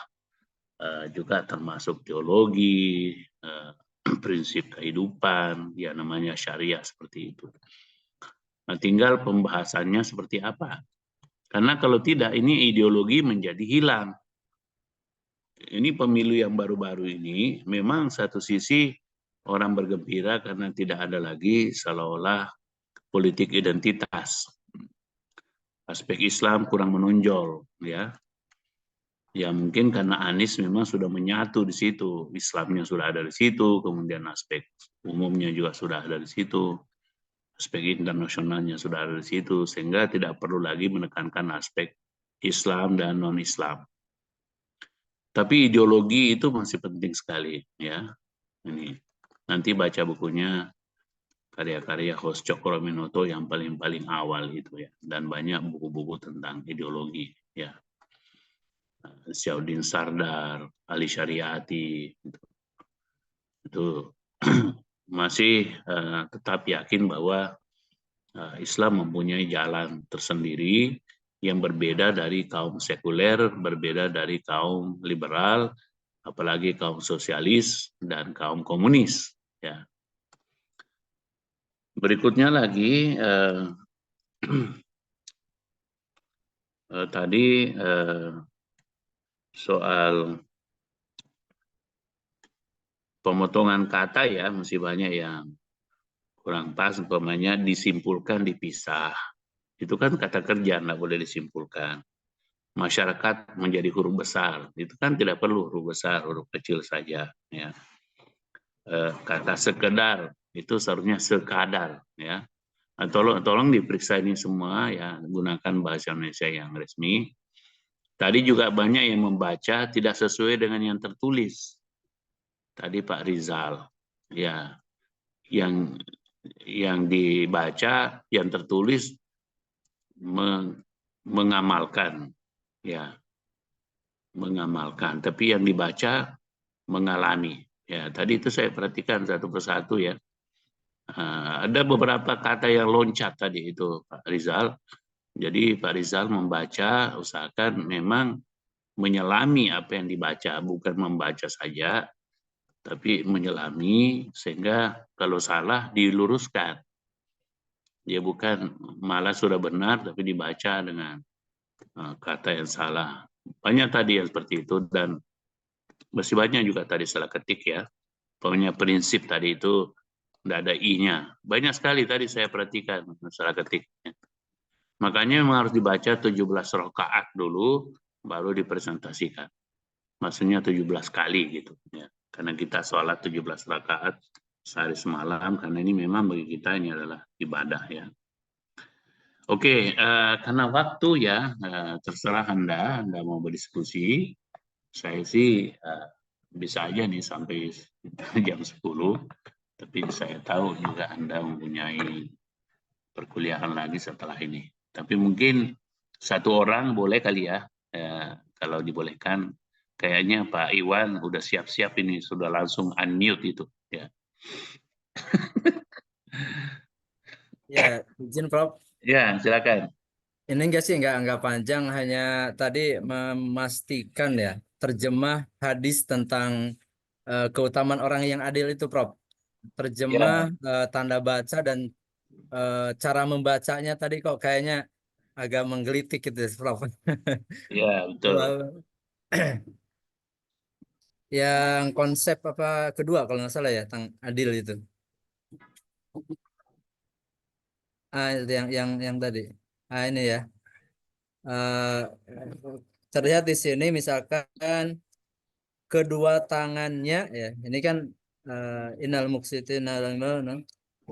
juga termasuk teologi, prinsip kehidupan, ya namanya syariah seperti itu. Nah, tinggal pembahasannya seperti apa. Karena kalau tidak, ini ideologi menjadi hilang. Ini pemilu yang baru-baru ini, memang satu sisi orang bergembira karena tidak ada lagi seolah-olah politik identitas. Aspek Islam kurang menonjol, ya. Ya mungkin karena Anies memang sudah menyatu di situ, Islamnya sudah ada di situ, kemudian aspek umumnya juga sudah ada di situ, aspek internasionalnya sudah ada di situ, sehingga tidak perlu lagi menekankan aspek Islam dan non-Islam. Tapi ideologi itu masih penting sekali, ya. Ini nanti baca bukunya, karya-karya Host Cokroaminoto yang paling awal itu ya, dan banyak buku-buku tentang ideologi, ya. Syauddin Sardar, Ali Syariati, itu masih tetap yakin bahwa Islam mempunyai jalan tersendiri yang berbeda dari kaum sekuler, berbeda dari kaum liberal, apalagi kaum sosialis dan kaum komunis. Ya. Berikutnya lagi, tadi soal pemotongan kata ya, masih banyak yang kurang pas, umpamanya disimpulkan dipisah. Itu kan kata kerja, nggak boleh disimpulkan. Masyarakat menjadi huruf besar, itu kan tidak perlu huruf besar, huruf kecil saja. Ya. Kata sekedar, itu seharusnya sekadar. Ya. Nah, tolong diperiksa ini semua, ya, gunakan bahasa Indonesia yang resmi. Tadi juga banyak yang membaca tidak sesuai dengan yang tertulis. Tadi Pak Rizal, ya, yang dibaca, yang tertulis mengamalkan, ya, mengamalkan. Tapi yang dibaca mengalami. Ya, tadi itu saya perhatikan satu persatu ya. Ada beberapa kata yang loncat tadi itu Pak Rizal. Jadi Pak Rizal membaca, usahakan memang menyelami apa yang dibaca, bukan membaca saja, tapi menyelami, sehingga kalau salah diluruskan. Dia bukan malah sudah benar tapi dibaca dengan kata yang salah. Banyak tadi yang seperti itu, dan masih banyak juga tadi salah ketik ya. Pokoknya prinsip tadi itu tidak ada i-nya. Banyak sekali tadi saya perhatikan salah ketiknya. Makanya memang harus dibaca 17 rakaat dulu, baru dipresentasikan. Maksudnya 17 kali gitu ya. Karena kita sholat 17 rakaat sehari semalam, karena ini memang bagi kita ini adalah ibadah ya. Oke, karena waktu ya, terserah Anda mau berdiskusi. Saya sih bisa aja nih sampai jam 10, tapi saya tahu juga Anda mempunyai perkuliahan lagi setelah ini. Tapi mungkin satu orang boleh kali ya, kalau dibolehkan. Kayaknya Pak Iwan udah siap-siap ini, sudah langsung unmute itu. Ya, Ya, izin Prof. ya silakan. Ini enggak sih, enggak panjang, hanya tadi memastikan ya terjemah hadis tentang keutamaan orang yang adil itu, Prof. Terjemah tanda baca dan cara membacanya tadi kok kayaknya agak menggelitik gitu, Prof. Ya, betul. Yang konsep apa kedua kalau nggak salah ya, tentang adil itu. Itu yang tadi. Ini ya. Terlihat di sini misalkan kedua tangannya ya. Ini kan innal muqsitina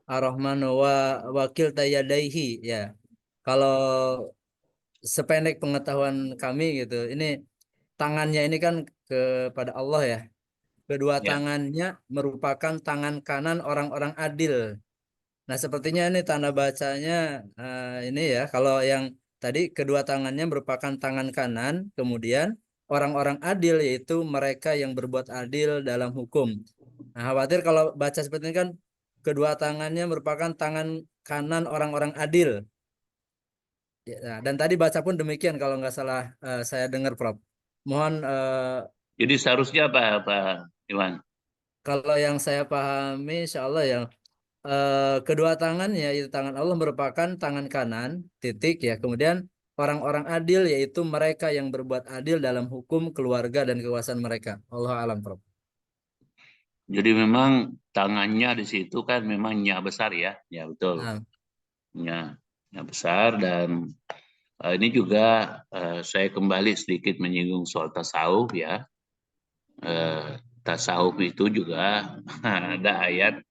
ar-rahmanu wa wakil tayadaihi ya. Kalau sependek pengetahuan kami gitu, ini tangannya ini kan kepada Allah ya. Kedua tangannya merupakan tangan kanan orang-orang adil. Nah, sepertinya ini tanda bacanya ini ya. Kalau yang tadi kedua tangannya merupakan tangan kanan, kemudian orang-orang adil yaitu mereka yang berbuat adil dalam hukum. Nah, khawatir kalau baca seperti ini kan kedua tangannya merupakan tangan kanan orang-orang adil. Ya, dan tadi baca pun demikian kalau nggak salah saya dengar, Prof. Mohon Jadi seharusnya apa Pak Iwan? kalau yang saya pahami, insya Allah yang kedua tangannya yaitu tangan Allah merupakan tangan kanan, titik ya. Kemudian orang-orang adil yaitu mereka yang berbuat adil dalam hukum, keluarga dan kekuasaan mereka. Allah alam, Prof. Jadi memang tangannya di situ kan memang nya besar ya, ya betul. Nah, Nya besar, dan ini juga saya kembali sedikit menyinggung soal tasawuf ya. Tasawuf itu juga ada ayat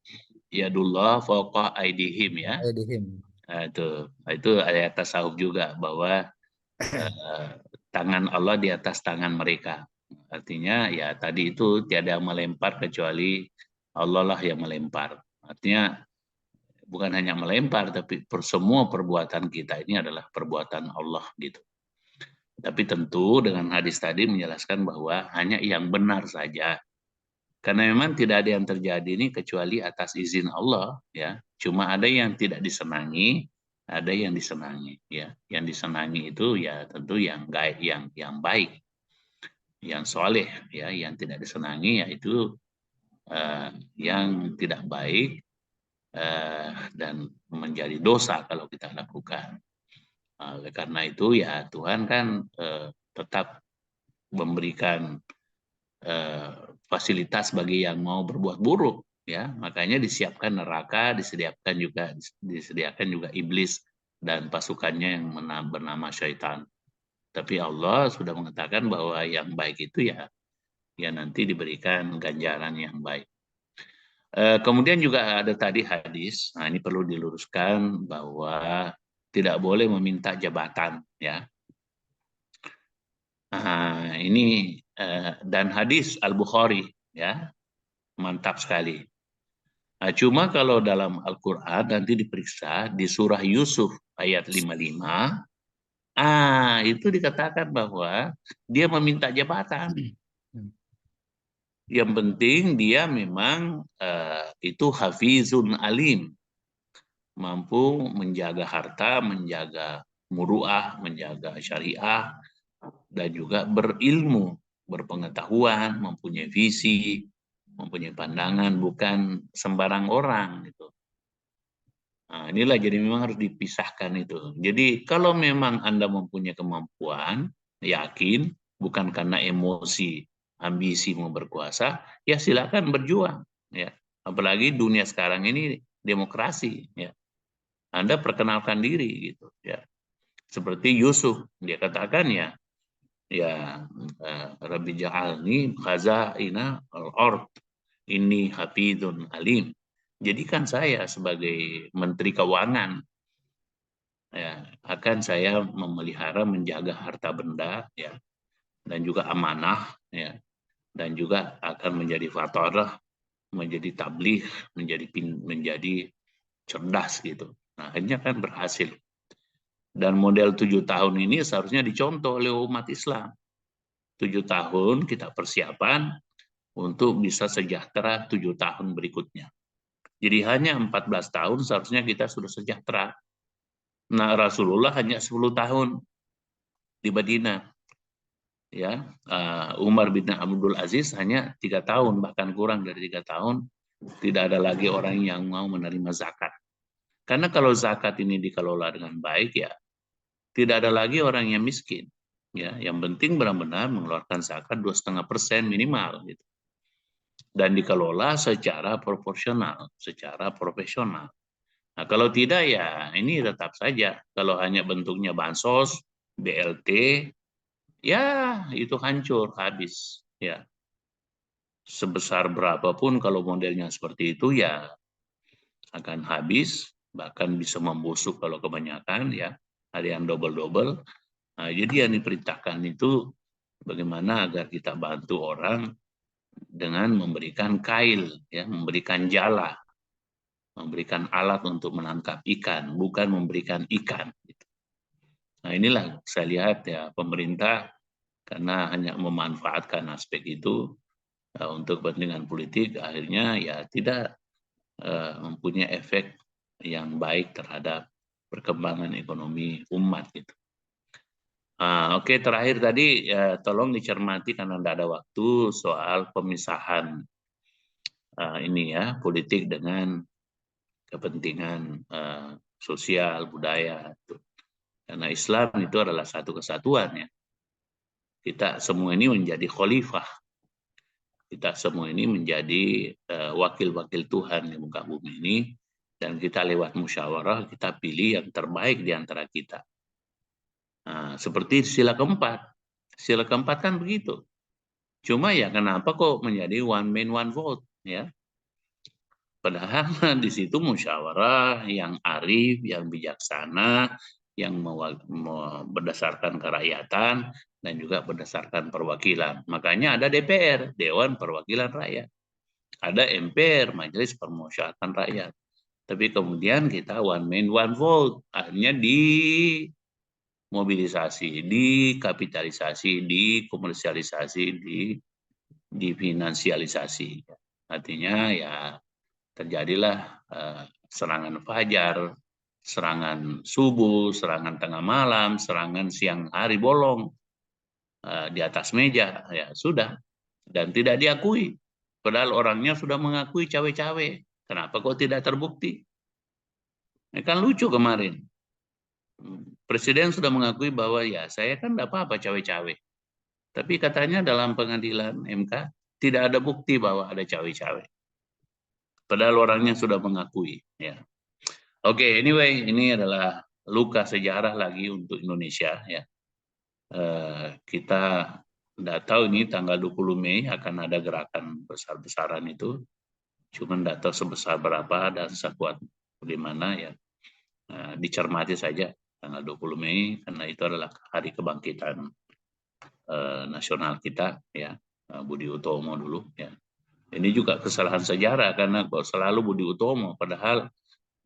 yadullah fawqa aidihim ya. Itu ayat tasawuf juga, bahwa tangan Allah di atas tangan mereka. Artinya ya tadi itu tiada yang melempar kecuali Allah lah yang melempar. Artinya bukan hanya melempar, tapi semua perbuatan kita ini adalah perbuatan Allah gitu. Tapi tentu dengan hadis tadi menjelaskan bahwa hanya yang benar saja. Karena memang tidak ada yang terjadi ini kecuali atas izin Allah ya. Cuma ada yang tidak disenangi, ada yang disenangi ya. Yang disenangi itu ya tentu yang baik, yang soleh ya. Yang tidak disenangi yaitu yang tidak baik dan menjadi dosa kalau kita lakukan. Oleh karena itu ya Tuhan kan tetap memberikan fasilitas bagi yang mau berbuat buruk ya. Makanya disiapkan neraka, disediakan juga iblis dan pasukannya yang bernama syaitan. Tapi Allah sudah mengatakan bahwa yang baik itu ya nanti diberikan ganjaran yang baik. Kemudian juga ada tadi hadis, nah ini perlu diluruskan bahwa tidak boleh meminta jabatan ya. Nah, ini dan hadis Al-Bukhari ya, mantap sekali. Nah, cuma kalau dalam Al-Quran nanti diperiksa di surah Yusuf ayat 55, itu dikatakan bahwa dia meminta jabatan. Yang penting dia memang itu hafizun alim, mampu menjaga harta, menjaga muruah, menjaga syariah, dan juga berilmu, berpengetahuan, mempunyai visi, mempunyai pandangan, bukan sembarang orang gitu. Nah, inilah jadi memang harus dipisahkan itu. Jadi kalau memang Anda mempunyai kemampuan, yakin, bukan karena emosi, ambisi mau berkuasa, ya silakan berjuang. Ya, apalagi dunia sekarang ini demokrasi. Ya, Anda perkenalkan diri gitu. Ya, seperti Yusuf, dia katakan ya Rabbi ja'alni khazaina al-ard inni hafidun alim. Jadikan saya sebagai menteri keuangan, ya, akan saya memelihara, menjaga harta benda, ya, dan juga amanah, ya, dan juga akan menjadi fatarah, menjadi tabligh, menjadi cerdas gitu. Nah, akhirnya kan berhasil. Dan model 7 tahun ini seharusnya dicontoh oleh umat Islam. 7 tahun kita persiapan untuk bisa sejahtera 7 tahun berikutnya. Jadi hanya 14 tahun seharusnya kita sudah sejahtera. Nah, Rasulullah hanya 10 tahun di Madinah. Ya, Umar bin Abdul Aziz hanya 3 tahun, bahkan kurang dari 3 tahun. Tidak ada lagi orang yang mau menerima zakat. Karena kalau zakat ini dikelola dengan baik, ya tidak ada lagi orang yang miskin. Ya, yang penting benar-benar mengeluarkan zakat 2,5% minimal, gitu. Dan dikelola secara proporsional, secara profesional. Nah, kalau tidak ya ini tetap saja. Kalau hanya bentuknya bansos, BLT, ya itu hancur, habis. Ya, sebesar berapapun kalau modelnya seperti itu ya akan habis, bahkan bisa membusuk kalau kebanyakan, ya ada yang double-double. Nah, jadi yang diperintahkan itu bagaimana agar kita bantu orang dengan memberikan kail, ya, memberikan jala, memberikan alat untuk menangkap ikan, bukan memberikan ikan. Nah, inilah saya lihat ya pemerintah karena hanya memanfaatkan aspek itu untuk kepentingan politik, akhirnya ya tidak mempunyai efek yang baik terhadap perkembangan ekonomi umat gitu. Oke, terakhir tadi tolong dicermati karena tidak ada waktu soal pemisahan ini ya, politik dengan kepentingan sosial budaya. Karena Islam itu adalah satu kesatuan ya. Kita semua ini menjadi khalifah. Kita semua ini menjadi wakil-wakil Tuhan di muka bumi ini. Dan kita lewat musyawarah, kita pilih yang terbaik di antara kita. Nah, seperti sila keempat. Sila keempat kan begitu. Cuma ya kenapa kok menjadi one man one vote ya? Padahal di situ musyawarah yang arif, yang bijaksana, yang berdasarkan kerakyatan dan juga berdasarkan perwakilan. Makanya ada DPR, Dewan Perwakilan Rakyat. Ada MPR, Majelis Permusyawaratan Rakyat. Tapi kemudian kita one man one vote. Akhirnya dimobilisasi, dikapitalisasi, dikomersialisasi, difinansialisasi. Artinya ya terjadilah serangan fajar, serangan subuh, serangan tengah malam, serangan siang hari bolong di atas meja, ya sudah, dan tidak diakui. Padahal orangnya sudah mengakui cawe-cawe. Kenapa kok tidak terbukti? Ini kan lucu kemarin. Presiden sudah mengakui bahwa ya saya kan tidak apa-apa cawe-cawe. Tapi katanya dalam pengadilan MK tidak ada bukti bahwa ada cawe-cawe. Padahal orangnya sudah mengakui. Ya. Oke, anyway, ini adalah luka sejarah lagi untuk Indonesia. Ya. Kita tidak tahu ini tanggal 20 Mei akan ada gerakan besar-besaran itu. Cuma tidak tahu sebesar berapa dan sekuat bagaimana ya. Dicermati saja tanggal 20 Mei karena itu adalah hari kebangkitan nasional kita ya. Budi Utomo dulu ya. Ini juga kesalahan sejarah karena kok selalu Budi Utomo padahal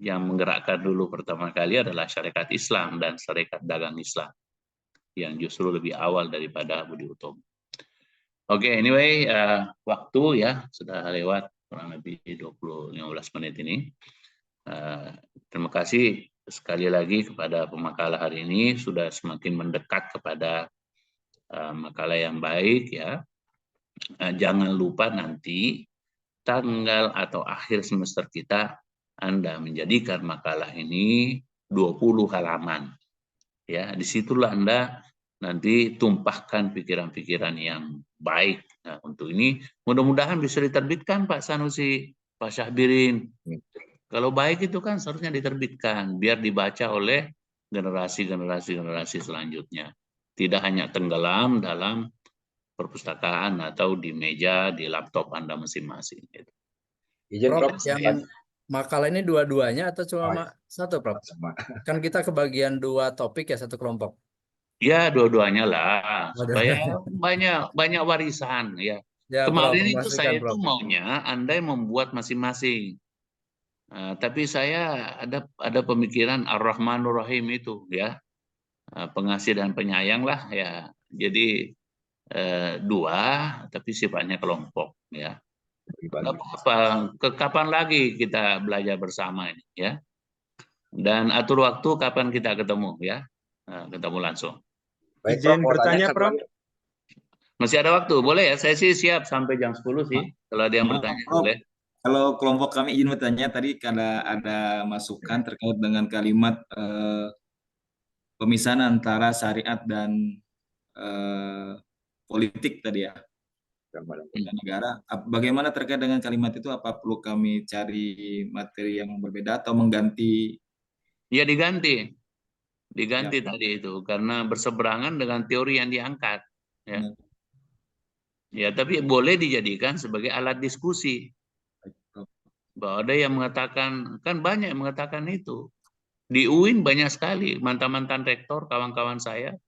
yang menggerakkan dulu pertama kali adalah Syarikat Islam dan Syarikat Dagang Islam yang justru lebih awal daripada Budi Utomo. Oke, anyway, waktu ya sudah lewat kurang lebih 15 menit ini. Terima kasih sekali lagi kepada pemakalah hari ini sudah semakin mendekat kepada makalah yang baik ya. Jangan lupa nanti tanggal atau akhir semester kita Anda menjadikan makalah ini 20 halaman. Ya, disitulah Anda nanti tumpahkan pikiran-pikiran yang baik. Nah, untuk ini mudah-mudahan bisa diterbitkan Pak Sanusi, Pak Syahbirin. Kalau baik itu kan seharusnya diterbitkan biar dibaca oleh generasi selanjutnya. Tidak hanya tenggelam dalam perpustakaan atau di meja, di laptop Anda masing-masing. Izin Prof, Prof, yang makalah ini dua-duanya atau cuma Oh, satu, Prof? sama. Kan kita kebagian 2 topik ya, satu kelompok. Ya, dua-duanya lah Oh, supaya dua-duanya. banyak warisan ya. Ya, Prof, Kemarin itu memastikan, saya itu Prof. maunya Anda yang membuat masing-masing. Tapi saya ada pemikiran Ar-Rahmanur Rahim itu ya. Pengasih dan penyayang lah ya. Jadi 2 tapi sifatnya kelompok ya. Nggak apa-apa. Kapan lagi kita belajar bersama ini ya. Dan atur waktu kapan kita ketemu ya. Ketemu langsung. Baik, Izin Prof, mau bertanya, tanya, Prof. Masih ada waktu, boleh ya? Saya sih siap sampai jam 10 sih. Kalau ada yang Maaf, bertanya, Prof. boleh. Kalau kelompok kami izin bertanya, tadi karena ada masukan terkait dengan kalimat pemisahan antara syariat dan politik tadi ya, dan negara. Bagaimana terkait dengan kalimat itu? Apa perlu kami cari materi yang berbeda atau mengganti? Ya diganti Ya. tadi itu karena berseberangan dengan teori yang diangkat. Ya. Benar. Ya, tapi boleh dijadikan sebagai alat diskusi. Bahwa ada yang mengatakan, kan banyak yang mengatakan itu. Di UIN banyak sekali mantan-mantan rektor, kawan-kawan saya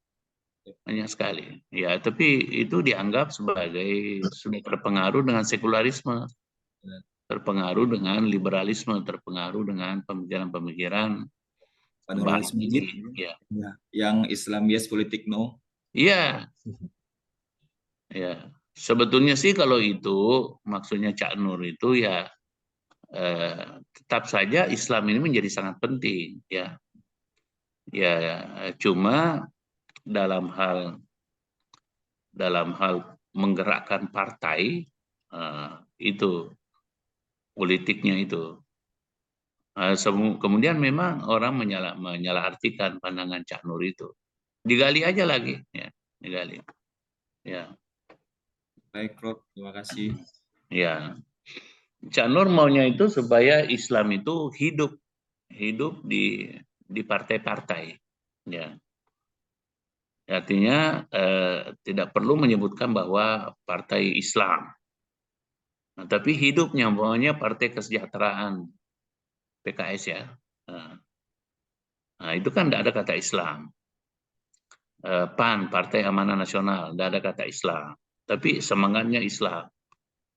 banyak sekali. Ya, tapi itu dianggap sebagai sudah terpengaruh dengan sekularisme, terpengaruh dengan liberalisme, terpengaruh dengan pemikiran-pemikiran Panelis Mujid, ya. Yang Islam yes, politik no. Iya. Ya, sebetulnya sih kalau itu maksudnya Cak Nur itu ya tetap saja Islam ini menjadi sangat penting ya. Ya, cuma dalam hal menggerakkan partai itu politiknya itu. Kemudian memang orang menyalahartikan pandangan Cak Nur itu. Digali aja lagi ya, digali. Ya. Baik, Prof. Terima kasih. Ya. Cak Nur maunya itu supaya Islam itu hidup di partai-partai. Ya. Artinya tidak perlu menyebutkan bahwa partai Islam. Nah, tapi hidupnya maunya partai kesejahteraan PKS ya. Nah, itu kan tidak ada kata Islam. PAN, Partai Amanah Nasional, tidak ada kata Islam. Tapi semangatnya Islam.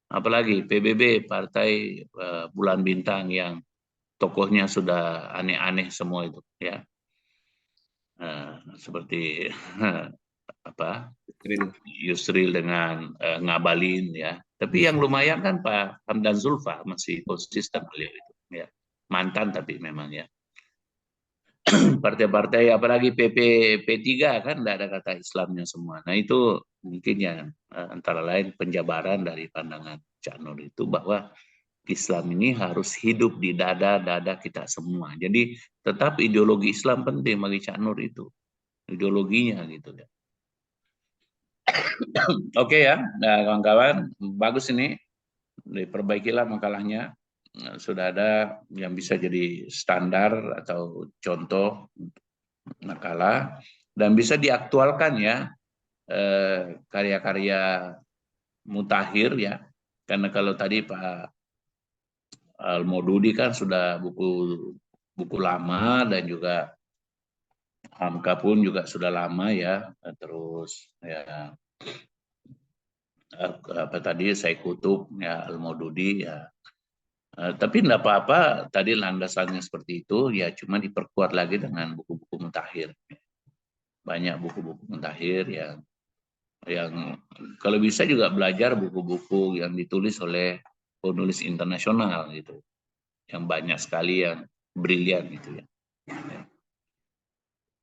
Apalagi PBB, Partai Bulan Bintang yang tokohnya sudah aneh-aneh semua itu ya. Seperti apa? Yusril dengan Ngabalin ya. Tapi yang lumayan kan Pak Hamdan Zulfa masih konsisten beliau itu ya. Mantan tapi memang ya. Partai-partai apalagi P3 kan tidak ada kata Islamnya semua. Nah itu mungkin yang antara lain penjabaran dari pandangan Cak Nur itu bahwa Islam ini harus hidup di dada-dada kita semua. Jadi tetap ideologi Islam penting bagi Cak Nur itu. Ideologinya gitu ya. Oke ya, nah, kawan-kawan, bagus ini. Diperbaikilah makalahnya. Sudah ada yang bisa jadi standar atau contoh makalah dan bisa diaktualkan ya karya-karya mutakhir ya. Karena kalau tadi Pak Al-Maududi kan sudah buku lama dan juga Hamka pun juga sudah lama ya. Terus ya apa tadi saya kutub ya Al-Maududi ya. Tapi tidak apa-apa tadi landasannya seperti itu ya, cuma diperkuat lagi dengan buku-buku mutakhir. Banyak buku-buku mutakhir yang kalau bisa juga belajar buku-buku yang ditulis oleh penulis internasional gitu. Yang banyak sekali yang brilian gitu ya.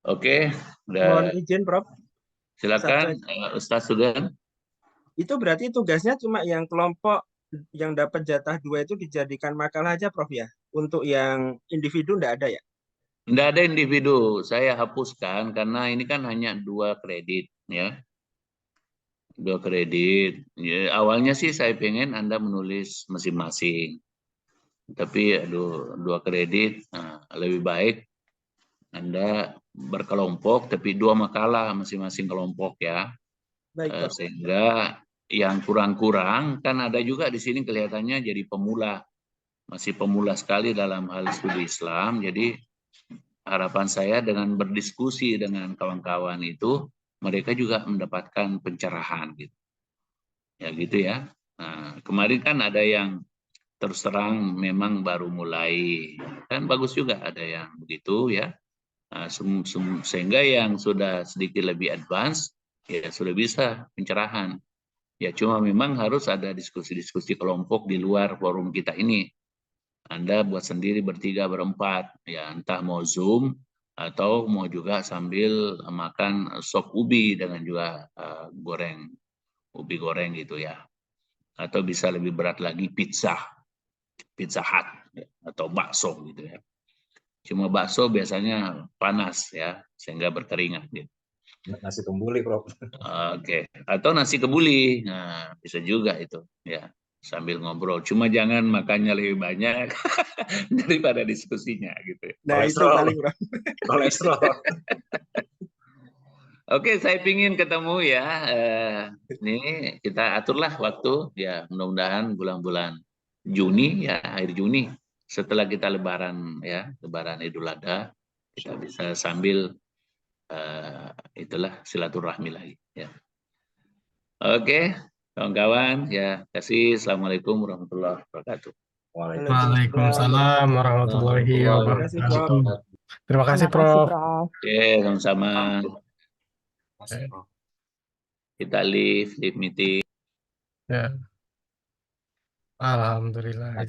Oke, Mohon izin, Prof. silakan Ustaz Sugan. Itu berarti tugasnya cuma yang kelompok yang dapat jatah 2 itu dijadikan makalah aja, Prof ya? Untuk yang individu enggak ada ya? Tidak ada individu. Saya hapuskan karena ini kan hanya 2 kredit, ya. 2 kredit. Ya, awalnya sih saya pengen Anda menulis masing-masing. Tapi aduh, 2 kredit, lebih baik Anda berkelompok, tapi 2 makalah masing-masing kelompok, ya. Baik, Prof. Sehingga yang kurang-kurang kan ada juga di sini kelihatannya jadi pemula, masih pemula sekali dalam hal studi Islam. Jadi harapan saya dengan berdiskusi dengan kawan-kawan itu mereka juga mendapatkan pencerahan gitu. Ya gitu ya. Nah, kemarin kan ada yang terus terang memang baru mulai, kan bagus juga ada yang begitu ya. Nah, sehingga yang sudah sedikit lebih advance ya sudah bisa pencerahan. Ya cuma memang harus ada diskusi-diskusi kelompok di luar forum kita ini. Anda buat sendiri bertiga, berempat, ya entah mau Zoom atau mau juga sambil makan sop ubi dengan juga goreng, ubi goreng gitu ya. Atau bisa lebih berat lagi Pizza Hut ya, atau bakso gitu ya. Cuma bakso biasanya panas ya, sehingga berkeringat gitu. Nasi kembuli, Prof. Oke, atau nasi kebuli, nah bisa juga itu ya, sambil ngobrol. Cuma jangan makannya lebih banyak daripada diskusinya gitu. Nah, itu Kolesterol. paling, Prof. Kolesterol. Oke, saya pingin ketemu ya. Ini kita aturlah waktu ya, mudah-mudahan bulan-bulan Juni ya, akhir Juni setelah kita Lebaran ya, Lebaran Idul Adha, kita bisa sambil itulah silaturahmi lagi ya. Oke, kawan-kawan ya, kasih. Assalamualaikum warahmatullahi wabarakatuh. Waalaikumsalam warahmatullahi Terima kasih, Prof. wabarakatuh. Terima kasih, Prof. Oke, sama-sama. Kita leave meeting. Ya. Alhamdulillah.